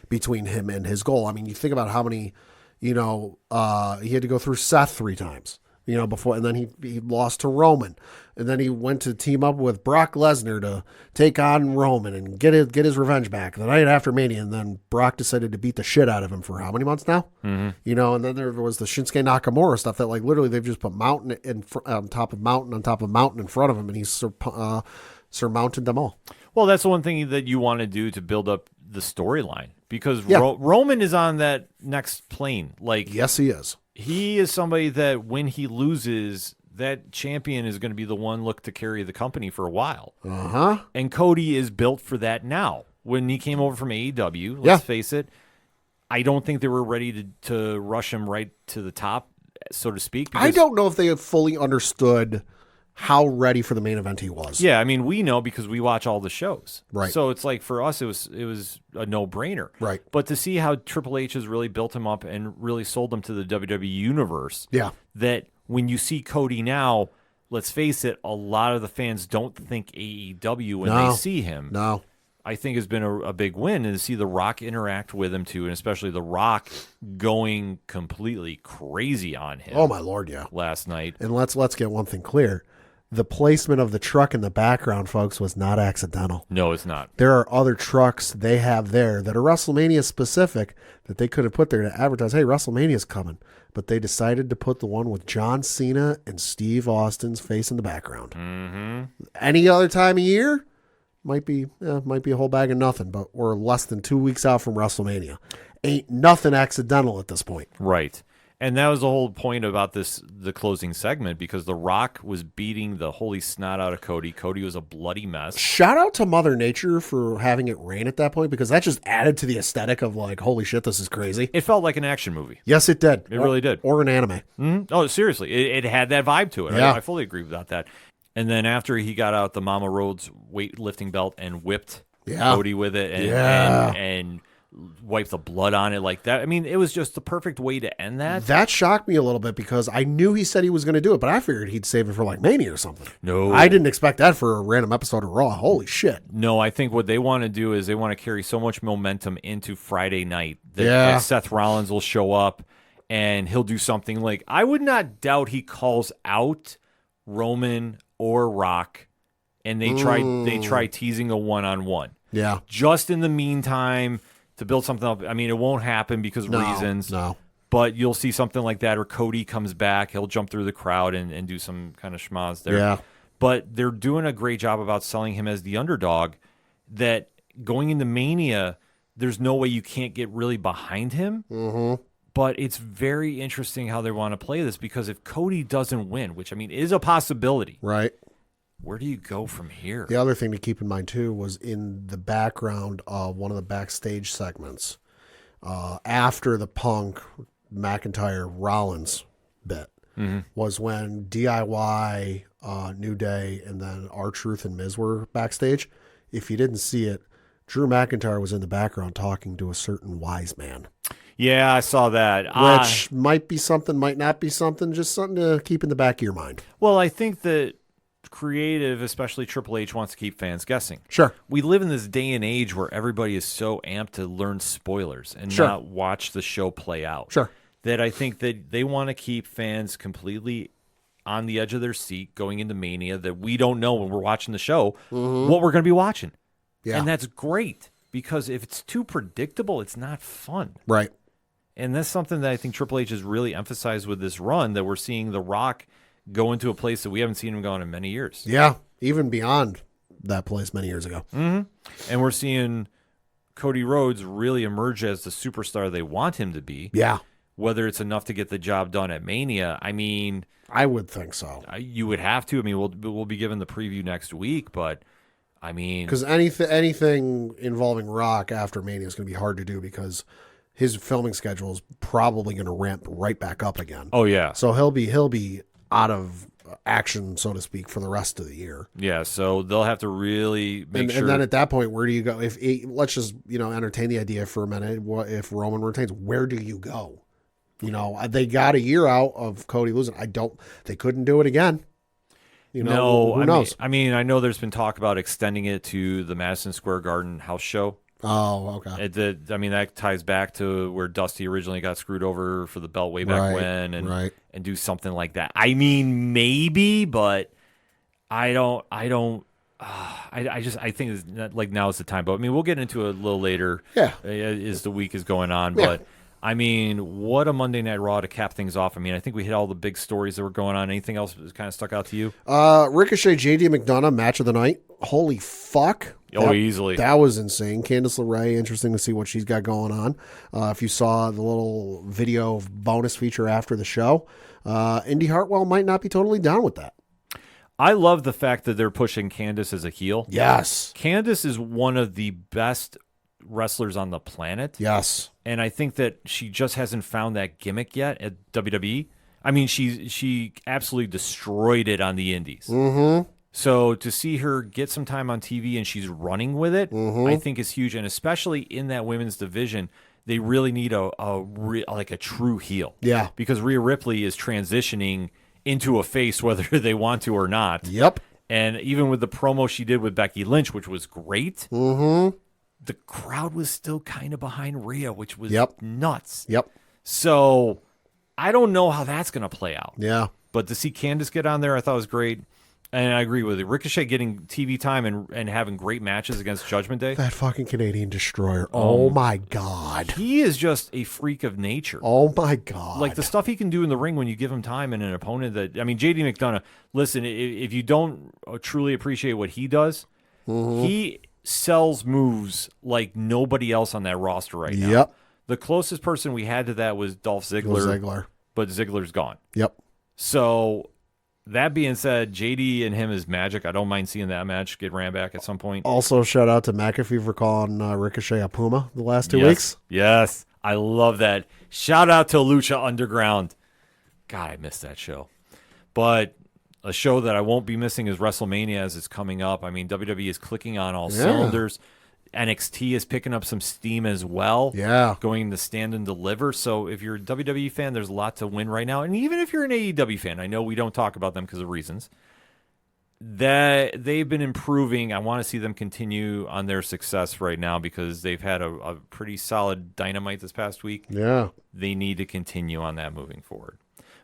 between him and his goal. I mean, you think about how many, he had to go through Seth 3 times, before, and then he lost to Roman, and then he went to team up with Brock Lesnar to take on Roman and get his revenge back the night after Mania, and then Brock decided to beat the shit out of him for how many months now? Mm-hmm. And then there was the Shinsuke Nakamura stuff that like literally they've just put mountain on top of mountain on top of mountain in front of him, and he's surmounted them all. Well, that's the one thing that you want to do to build up the storyline because Roman is on that next plane. Like, yes, he is. He is somebody that when he loses, that champion is going to be the one looked to carry the company for a while. Uh-huh. And Cody is built for that now. When he came over from AEW, let's face it, I don't think they were ready to rush him right to the top, so to speak. I don't know if they have fully understood how ready for the main event he was. Yeah, I mean, we know because we watch all the shows. Right. So it's like for us, it was a no-brainer. Right. But to see how Triple H has really built him up and really sold him to the WWE Universe, that when you see Cody now, let's face it, a lot of the fans don't think AEW when they see him. No. I think has been a big win, and to see The Rock interact with him too, and especially The Rock going completely crazy on him. Oh my Lord, yeah. Last night. And let's get one thing clear. The placement of the truck in the background, folks, was not accidental. No, it's not. There are other trucks they have there that are WrestleMania specific that they could have put there to advertise, hey, WrestleMania's coming. But they decided to put the one with John Cena and Steve Austin's face in the background. Mm-hmm. Any other time of year, might be a whole bag of nothing, but we're less than 2 weeks out from WrestleMania. Ain't nothing accidental at this point. Right. And that was the whole point about the closing segment, because The Rock was beating the holy snot out of Cody. Cody was a bloody mess. Shout out to Mother Nature for having it rain at that point, because that just added to the aesthetic of like, holy shit, this is crazy. It felt like an action movie. Yes, it did. It really did. Or an anime. Mm-hmm. Oh, seriously. It had that vibe to it. Yeah. I fully agree about that. And then after he got out the Mama Rhodes weightlifting belt and whipped Cody with it and wipe the blood on it like that. I mean, it was just the perfect way to end that. That shocked me a little bit because I knew he said he was going to do it, but I figured he'd save it for like Mania or something. No. I didn't expect that for a random episode of Raw. Holy shit. No, I think what they want to do is they want to carry so much momentum into Friday night that Seth Rollins will show up and he'll do something like, I would not doubt he calls out Roman or Rock and they try teasing a one-on-one. Yeah. Just in the meantime, to build something up. I mean, it won't happen because of reasons. No. But you'll see something like that, or Cody comes back. He'll jump through the crowd and do some kind of schmaz there. Yeah. But they're doing a great job about selling him as the underdog, that going into Mania, there's no way you can't get really behind him. Mm-hmm. But it's very interesting how they want to play this, because if Cody doesn't win, which, I mean, is a possibility. Right. Where do you go from here? The other thing to keep in mind, too, was in the background of one of the backstage segments, after the Punk McIntyre Rollins bit, was when DIY, New Day, and then R-Truth and Miz were backstage. If you didn't see it, Drew McIntyre was in the background talking to a certain wise man. Yeah, I saw that. Which might be something, might not be something, just something to keep in the back of your mind. Well, I think that creative, especially Triple H, wants to keep fans guessing. Sure. We live in this day and age where everybody is so amped to learn spoilers and not watch the show play out. Sure. That I think that they want to keep fans completely on the edge of their seat going into Mania, that we don't know when we're watching the show what we're going to be watching. Yeah. And that's great, because if it's too predictable, it's not fun. Right. And that's something that I think Triple H has really emphasized with this run, that we're seeing The Rock go into a place that we haven't seen him go in many years. Yeah, even beyond that place many years ago. Mm-hmm. And we're seeing Cody Rhodes really emerge as the superstar they want him to be. Yeah. Whether it's enough to get the job done at Mania, I mean, I would think so. You would have to. I mean, we'll be given the preview next week, but I mean, because anything involving Rock after Mania is going to be hard to do, because his filming schedule is probably going to ramp right back up again. Oh yeah. So he'll be out of action, so to speak, for the rest of the year. Yeah, so they'll have to really make sure. And then at that point, where do you go? Let's just entertain the idea for a minute. What if Roman retains? Where do you go? You know, they got a year out of Cody losing. They couldn't do it again. You know, No, who knows? I mean, I know there's been talk about extending it to the Madison Square Garden house show. Oh, okay. That ties back to where Dusty originally got screwed over for the belt way back when, and do something like that. I mean, maybe, but I think it's not, like, now is the time. But I mean, we'll get into it a little later. Yeah, as the week is going on. Yeah. But I mean, what a Monday Night Raw to cap things off. I mean, I think we hit all the big stories that were going on. Anything else that kind of stuck out to you? Ricochet, JD McDonough, match of the night. Holy fuck. Easily. That was insane. Candice LeRae, interesting to see what she's got going on. If you saw the little video bonus feature after the show, Indy Hartwell might not be totally down with that. I love the fact that they're pushing Candice as a heel. Yes. Candice is one of the best wrestlers on the planet. Yes. And I think that she just hasn't found that gimmick yet at WWE. I mean, she absolutely destroyed it on the indies. Mm-hmm. So to see her get some time on TV and she's running with it, Mm-hmm. I think is huge. And especially in that women's division, they really need a true heel. Yeah. Because Rhea Ripley is transitioning into a face whether they want to or not. Yep. And even with the promo she did with Becky Lynch, which was great, Mm-hmm. the crowd was still kind of behind Rhea, which was nuts. Yep. So I don't know how that's going to play out. Yeah. But to see Candice get on there, I thought was great. And I agree with you. Ricochet getting TV time and having great matches against Judgment Day. That fucking Canadian Destroyer. Oh, my God. He is just a freak of nature. Oh, my God. Like the stuff he can do in the ring when you give him time and an opponent that, I mean, JD McDonough, listen, if you don't truly appreciate what he does, he sells moves like nobody else on that roster right now. Yep. The closest person we had to that was Dolph Ziggler. But Ziggler's gone. Yep. So that being said, JD and him is magic. I don't mind seeing that match get ran back at some point. Also, shout out to McAfee for calling Ricochet a Puma the last 2 weeks. Yes. I love that. Shout out to Lucha Underground. God, I missed that show. But a show that I won't be missing is WrestleMania as it's coming up. I mean, WWE is clicking on all cylinders. NXT is picking up some steam as well. Yeah. Going to Stand and Deliver. So if you're a WWE fan, there's a lot to win right now. And even if you're an AEW fan, I know we don't talk about them because of reasons, that they've been improving. I want to see them continue on their success right now because they've had a pretty solid Dynamite this past week. Yeah. They need to continue on that moving forward.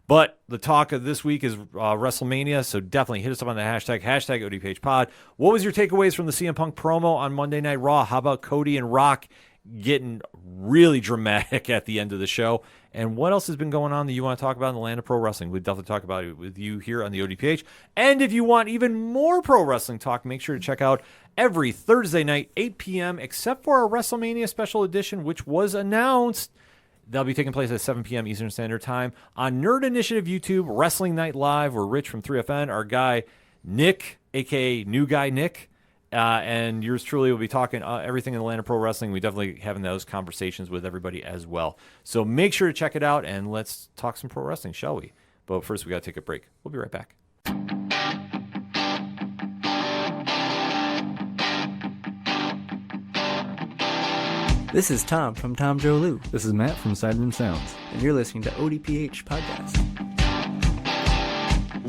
But the talk of this week is WrestleMania, so definitely hit us up on the hashtag ODPHpod. What was your takeaways from the CM Punk promo on Monday Night Raw? How about Cody and Rock getting really dramatic at the end of the show? And what else has been going on that you want to talk about in the land of pro wrestling? We'd definitely talk about it with you here on the ODPH. And if you want even more pro wrestling talk, make sure to check out every Thursday night, 8 p.m., except for our WrestleMania special edition, which was announced. That'll be taking place at 7 p.m. Eastern Standard Time on Nerd Initiative YouTube, Wrestling Night Live, where Rich from 3FN, our guy Nick, a.k.a. New Guy Nick, and yours truly will be talking everything in the land of pro wrestling. We definitely having those conversations with everybody as well. So make sure to check it out, and let's talk some pro wrestling, shall we? But first, we got to take a break. We'll be right back. This is Tom from Tom Joe Lou, This is Matt from Sideroom Sounds. and you're listening to ODPH Podcast.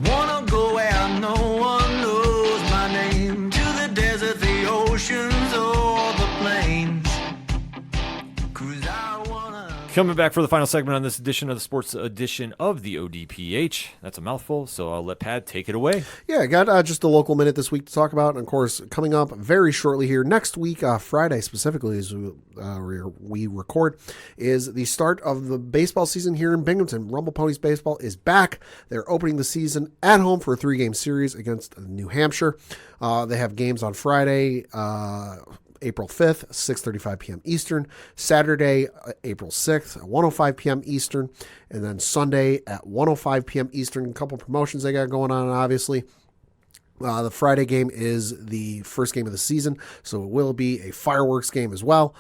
Wanna go where no one knows my name, to the desert, the oceans, or the plains. 'Cause I wanna. Coming back for the final segment on this edition of the sports edition of the ODPH. That's a mouthful, so I'll let Pat take it away. Yeah, I got just a local minute this week to talk about. And of course, coming up very shortly here next week, Friday specifically, as we record, is the start of the baseball season here in Binghamton. Rumble Ponies Baseball is back. They're opening the season at home for a 3-game series against New Hampshire. They have games on Friday, April 5th, 6:35 p.m. Eastern, Saturday, April 6th, at 1:05 p.m. Eastern, and then Sunday at 1:05 p.m. Eastern. A couple promotions they got going on, obviously. The Friday game is the first game of the season, so it will be a fireworks game as well.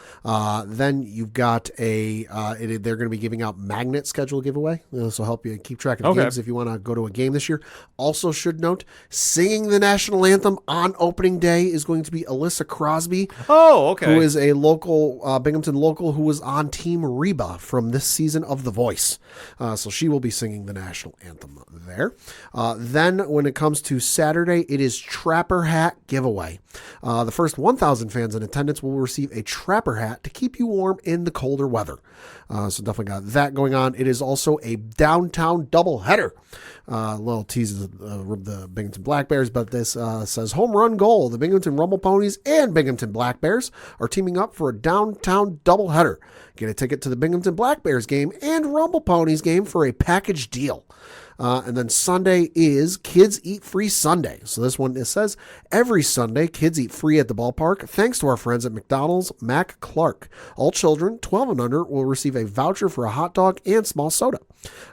Then you've got they're going to be giving out magnet schedule giveaway. This will help you keep track of games if you want to go to a game this year. Also should note, singing the national anthem on opening day is going to be Alyssa Crosby. Oh, okay. Who is a local, Binghamton local, who was on Team Reba from this season of The Voice. So she will be singing the national anthem there. Then when it comes to Saturday, it is Trapper Hat giveaway. The first 1,000 fans in attendance will receive a Trapper Hat to keep you warm in the colder weather. So definitely got that going on. It is also a downtown doubleheader. A little tease of the Binghamton Black Bears, but this says home run goal. The Binghamton Rumble Ponies and Binghamton Black Bears are teaming up for a downtown doubleheader. Get a ticket to the Binghamton Black Bears game and Rumble Ponies game for a package deal. And then Sunday is Kids Eat Free Sunday. So this one, it says, every Sunday, kids eat free at the ballpark thanks to our friends at McDonald's Mac Clark. All children 12 and under will receive a voucher for a hot dog and small soda.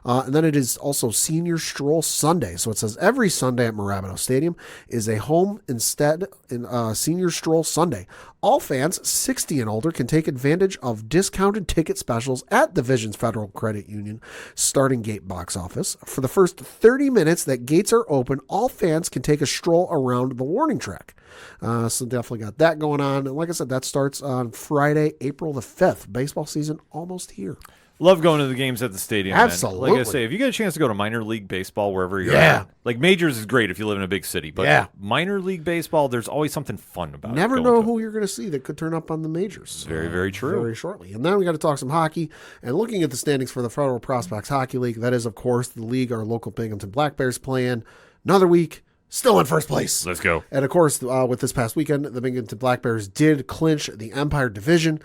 And then it is also Senior Stroll Sunday. So it says every Sunday at Marabito Stadium is a home instead in Senior Stroll Sunday. All fans 60 and older can take advantage of discounted ticket specials at the Visions Federal Credit Union starting gate box office. For the first 30 minutes that gates are open, all fans can take a stroll around the warning track. So definitely got that going on. And like I said, that starts on Friday, April the 5th. Baseball season almost here. Love going to the games at the stadium. Absolutely. Man. Like I say, if you get a chance to go to minor league baseball wherever you're at, like majors is great if you live in a big city, but minor league baseball, there's always something fun about it. Never know who you're going to see that could turn up on the majors. Very, very true. Very shortly. And then we got to talk some hockey. And looking at the standings for the Federal Prospects Hockey League, that is, of course, the league our local Binghamton Black Bears play in. Another week. Still in first place. Let's go. And of course, with this past weekend, the Binghamton Black Bears did clinch the Empire Division.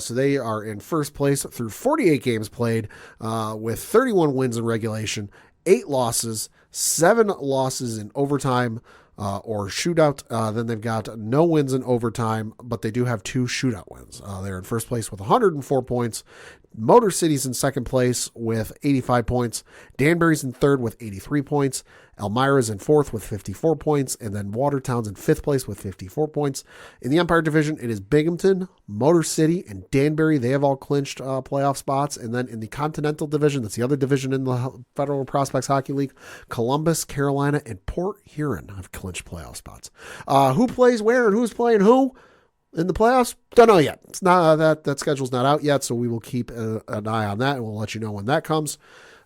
So they are in first place through 48 games played with 31 wins in regulation, 8 losses, 7 losses in overtime or shootout. Then they've got no wins in overtime, but they do have 2 shootout wins. They're in first place with 104 points. Motor City's in second place with 85 points. Danbury's in third with 83 points. Elmira's in fourth with 54 points. And then Watertown's in fifth place with 54 points. In the Empire Division, it is Binghamton, Motor City, and Danbury. They have all clinched playoff spots. And then in the Continental Division, that's the other division in the Federal Prospects Hockey League, Columbus, Carolina, and Port Huron have clinched playoff spots. Who plays where and who's playing who in the playoffs? Don't know yet. It's not that schedule's not out yet, so we will keep an eye on that, and we'll let you know when that comes.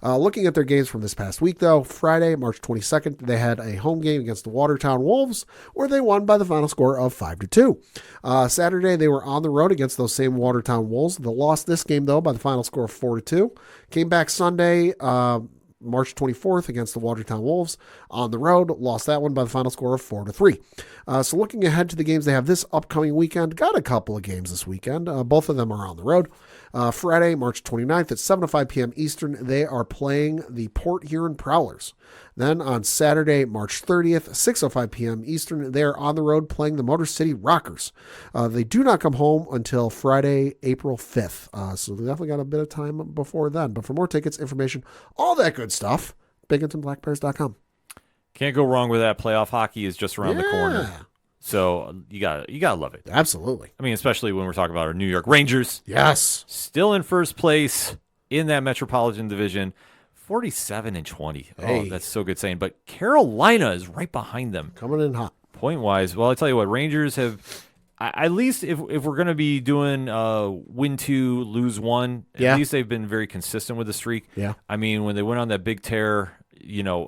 Looking at their games from this past week, though, Friday, March 22nd, they had a home game against the Watertown Wolves, where they won by the final score of 5-2. Saturday, they were on the road against those same Watertown Wolves. They lost this game, though, by the final score of 4-2. Came back Sunday, March 24th against the Watertown Wolves on the road, lost that one by the final score of 4-3. So looking ahead to the games they have this upcoming weekend, got a couple of games this weekend. Both of them are on the road. Friday, March 29th at 7:05 p.m. Eastern, they are playing the Port Huron Prowlers. Then on Saturday, March 30th, 6:05 p.m. Eastern, they are on the road playing the Motor City Rockers. They do not come home until Friday, April 5th. So they definitely got a bit of time before then. But for more tickets, information, all that good stuff, BinghamtonBlackBears.com. Can't go wrong with that. Playoff hockey is just around the corner. So you gotta love it. Absolutely. I mean, especially when we're talking about our New York Rangers. Yes. Still in first place in that Metropolitan Division, 47-20. Hey. Oh, that's so good saying. But Carolina is right behind them. Coming in hot. Point-wise, well, I tell you what, Rangers have, at least if we're going to be doing win 2, lose 1, at least they've been very consistent with the streak. Yeah. I mean, when they went on that big tear,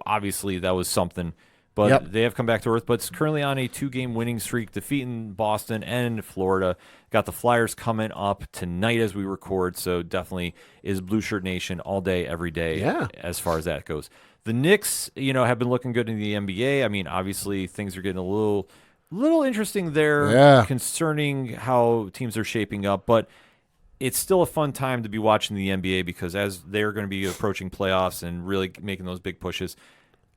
obviously that was something. But they have come back to earth. But it's currently on a 2-game winning streak, defeating Boston and Florida. Got the Flyers coming up tonight as we record, so definitely is Blue Shirt Nation all day, every day as far as that goes. The Knicks, have been looking good in the NBA. I mean, obviously things are getting a little interesting there concerning how teams are shaping up, but it's still a fun time to be watching the NBA because as they're going to be approaching playoffs and really making those big pushes,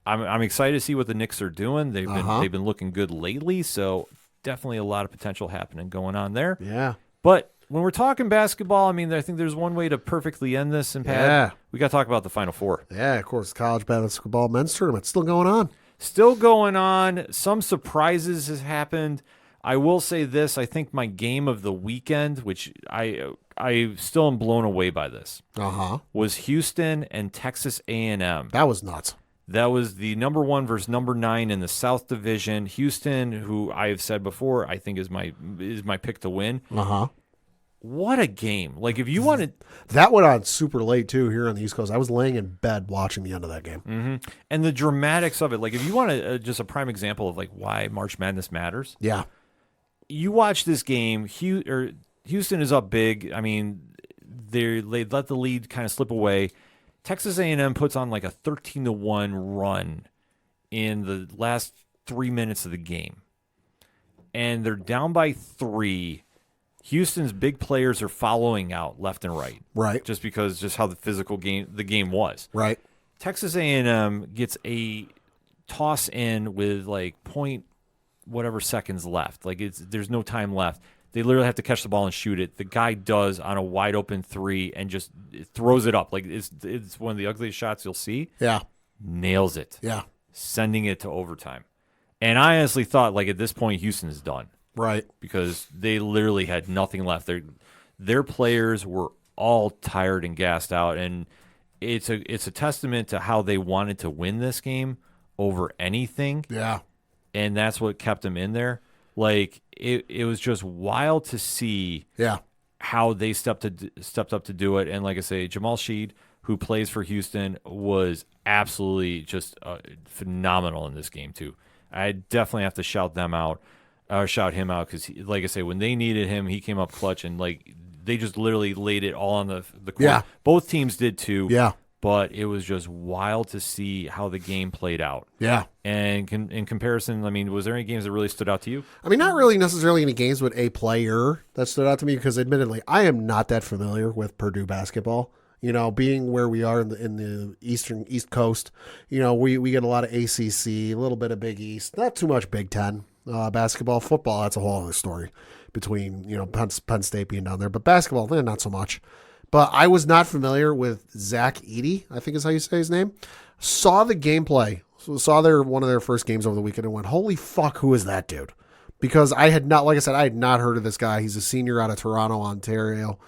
I'm excited to see what the Knicks are doing. They've been looking good lately, so definitely a lot of potential happening going on there. Yeah. But when we're talking basketball, I mean, I think there's one way to perfectly end this, and Pat, we got to talk about the Final Four. Yeah, of course, college basketball men's tournament still going on. Still going on. Some surprises has happened. I will say this. I think my game of the weekend, which I still am blown away by this, was Houston and Texas A&M. That was nuts. That was the number 1 versus number 9 in the South Division. Houston, who I have said before, I think is my pick to win. What a game! Like if you wanted, that went on super late too here on the East Coast. I was laying in bed watching the end of that game. And the dramatics of it. Like if you want just a prime example of like why March Madness matters. Yeah, you watch this game. Houston is up big. I mean, they let the lead kind of slip away. Texas A&M puts on like a 13-1 run in the last 3 minutes of the game, and they're down by 3. Houston's big players are following out left and right. Right. Just because how the physical game the game was. Right. Texas A&M gets a toss in with like point whatever seconds left. Like there's no time left. They literally have to catch the ball and shoot it. The guy does on a wide open 3 and just throws it up. Like it's one of the ugliest shots you'll see. Yeah. Nails it. Yeah. Sending it to overtime. And I honestly thought like at this point Houston is done. Right. Because they literally had nothing left. Their players were all tired and gassed out, and it's a testament to how they wanted to win this game over anything. Yeah. And that's what kept them in there. Like it was just wild to see how they stepped up to do it. And like I say, Jamal Sheed, who plays for Houston, was absolutely just phenomenal in this game too. I definitely have to shout him out because, like I say, when they needed him, he came up clutch, and like they just literally laid it all on the court. Yeah. Both teams did too. Yeah. But it was just wild to see how the game played out. Yeah. And in comparison, I mean, was there any games that really stood out to you? I mean, not really necessarily any games with a player that stood out to me because, admittedly, I am not that familiar with Purdue basketball. You know, being where we are in the East Coast, you know, we get a lot of ACC, a little bit of Big East, not too much Big Ten. Basketball, football, that's a whole other story between, you know, Penn State being down there. But basketball, not so much. But I was not familiar with Zach Edey, I think is how you say his name. Saw the gameplay. Saw one of their first games over the weekend and went, holy fuck, who is that dude? Because I had not heard of this guy. He's a senior out of Toronto, Ontario.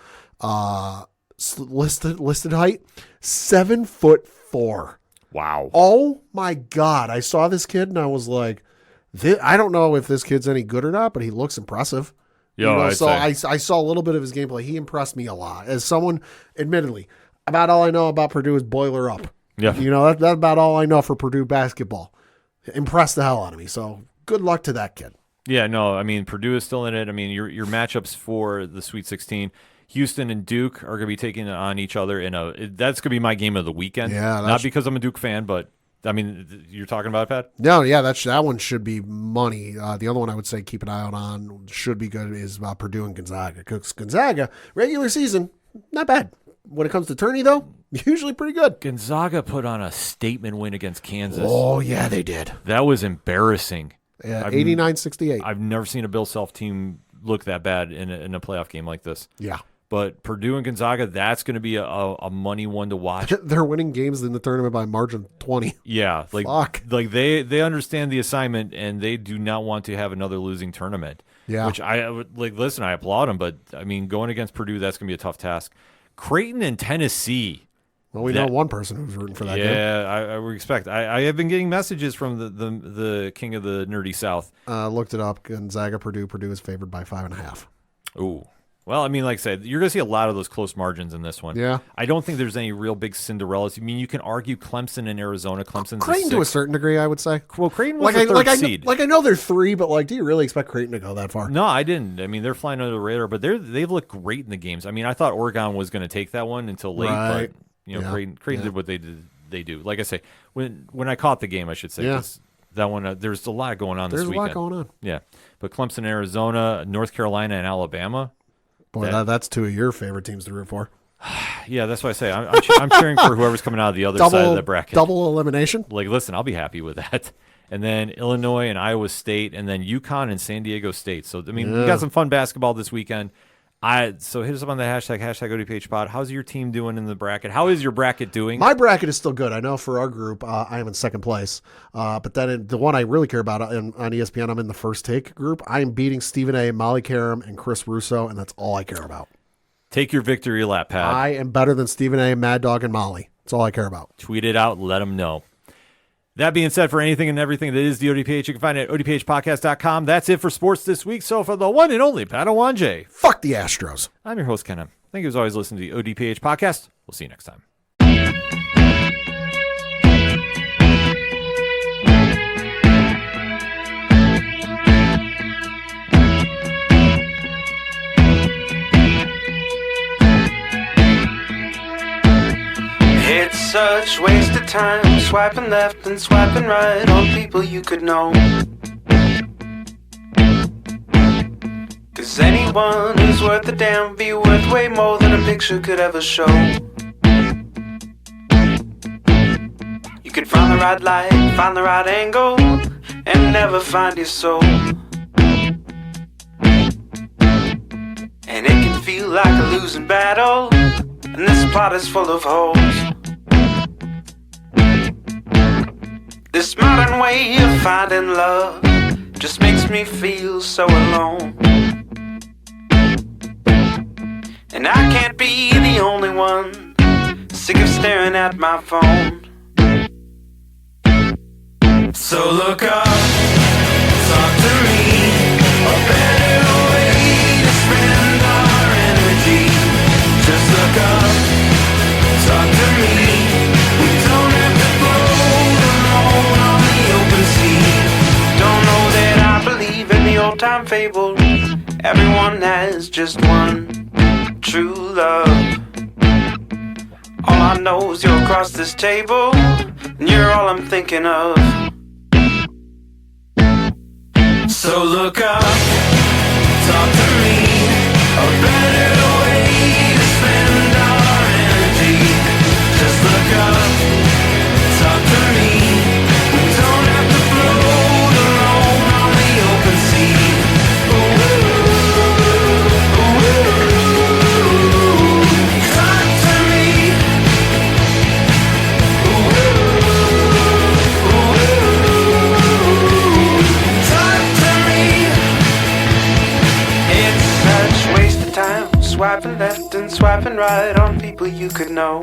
Listed height, 7'4". Wow. Oh my God. I saw this kid and I was like, I don't know if this kid's any good or not, but he looks impressive. I saw a little bit of his gameplay. He impressed me a lot. As someone, admittedly, about all I know about Purdue is boiler up. Yeah. You know, that's about all I know for Purdue basketball. Impressed the hell out of me. So good luck to that kid. Yeah, no, I mean, Purdue is still in it. I mean, your matchups for the Sweet 16, Houston and Duke are going to be taking on each other that's going to be my game of the weekend. Yeah. Not because I'm a Duke fan, but I mean, you're talking about it, Pat? No, yeah, that one should be money. The other one I would say keep an eye out on, should be good, is Purdue and Gonzaga. Because Gonzaga, regular season, not bad. When it comes to tourney, though, usually pretty good. Gonzaga put on a statement win against Kansas. Oh, yeah, they did. That was embarrassing. Yeah, 89-68. I've never seen a Bill Self team look that bad in a playoff game like this. Yeah. But Purdue and Gonzaga, that's going to be a money one to watch. They're winning games in the tournament by a margin of 20. Yeah, Fuck. Like they understand the assignment, and they do not want to have another losing tournament. Yeah. Which I would listen, I applaud them, but I mean, going against Purdue, that's going to be a tough task. Creighton and Tennessee. Well, we know one person who's rooting for that game. Yeah, I would expect. I have been getting messages from the king of the nerdy South. Looked it up. Gonzaga, Purdue. Purdue is favored by 5.5. Ooh. Well, I mean, like I said, you're going to see a lot of those close margins in this one. Yeah. I don't think there's any real big Cinderellas. I mean, you can argue Clemson and Arizona. Clemson's Creighton to a certain degree, I would say. Well, Creighton was the third seed. I know they're 3, but do you really expect Creighton to go that far? No, I didn't. I mean, they're flying under the radar, but they've looked great in the games. I mean, I thought Oregon was going to take that one until late, right. But Creighton did what they do. Like I say, when I caught the game, I should say, 'cause that one there's a lot going on this weekend. There's a lot going on. Yeah, but Clemson, Arizona, North Carolina, and Alabama. Boy, that's 2 of your favorite teams to root for. Yeah, that's what I say. I'm cheering for whoever's coming out of the other side of the bracket. Double elimination? Like, listen, I'll be happy with that. And then Illinois and Iowa State, and then UConn and San Diego State. So, I mean, we got some fun basketball this weekend. So hit us up on the hashtag ODPH pod. How's your team doing in the bracket? How is your bracket doing? My bracket is still good. I know for our group, I am in second place. But then the one I really care about on ESPN, I'm in the First Take group. I am beating Stephen A., Molly Karam, and Chris Russo, and that's all I care about. Take your victory lap, Pat. I am better than Stephen A., Mad Dog, and Molly. That's all I care about. Tweet it out. Let them know. That being said, for anything and everything that is the ODPH, you can find it at odphpodcast.com. That's it for sports this week. So for the one and only Padawanje, Fuck the Astros. I'm your host, Ken. Thank you as always for listening to the ODPH podcast. We'll see you next time. It's such waste of time swiping left and swiping right on people you could know. 'Cause anyone who's worth a damn be worth way more than a picture could ever show. You could find the right light, find the right angle, and never find your soul. And it can feel like a losing battle, and this plot is full of holes. This modern way of finding love just makes me feel so alone. And I can't be the only one sick of staring at my phone. So look up, talk to me, a better way to spend our energy. Just look up, talk to me. We don't have to float alone on the open sea. Don't know that I believe in the old time fable. Everyone has just one true love. All I know is you're across this table, and you're all I'm thinking of. So look up, talk to me, a better way to spend our energy. Just look up, talk to me. We don't have to float alone on the open sea. Talk to me. Talk to me. It's such waste of time swiping left and swiping right on people you could know.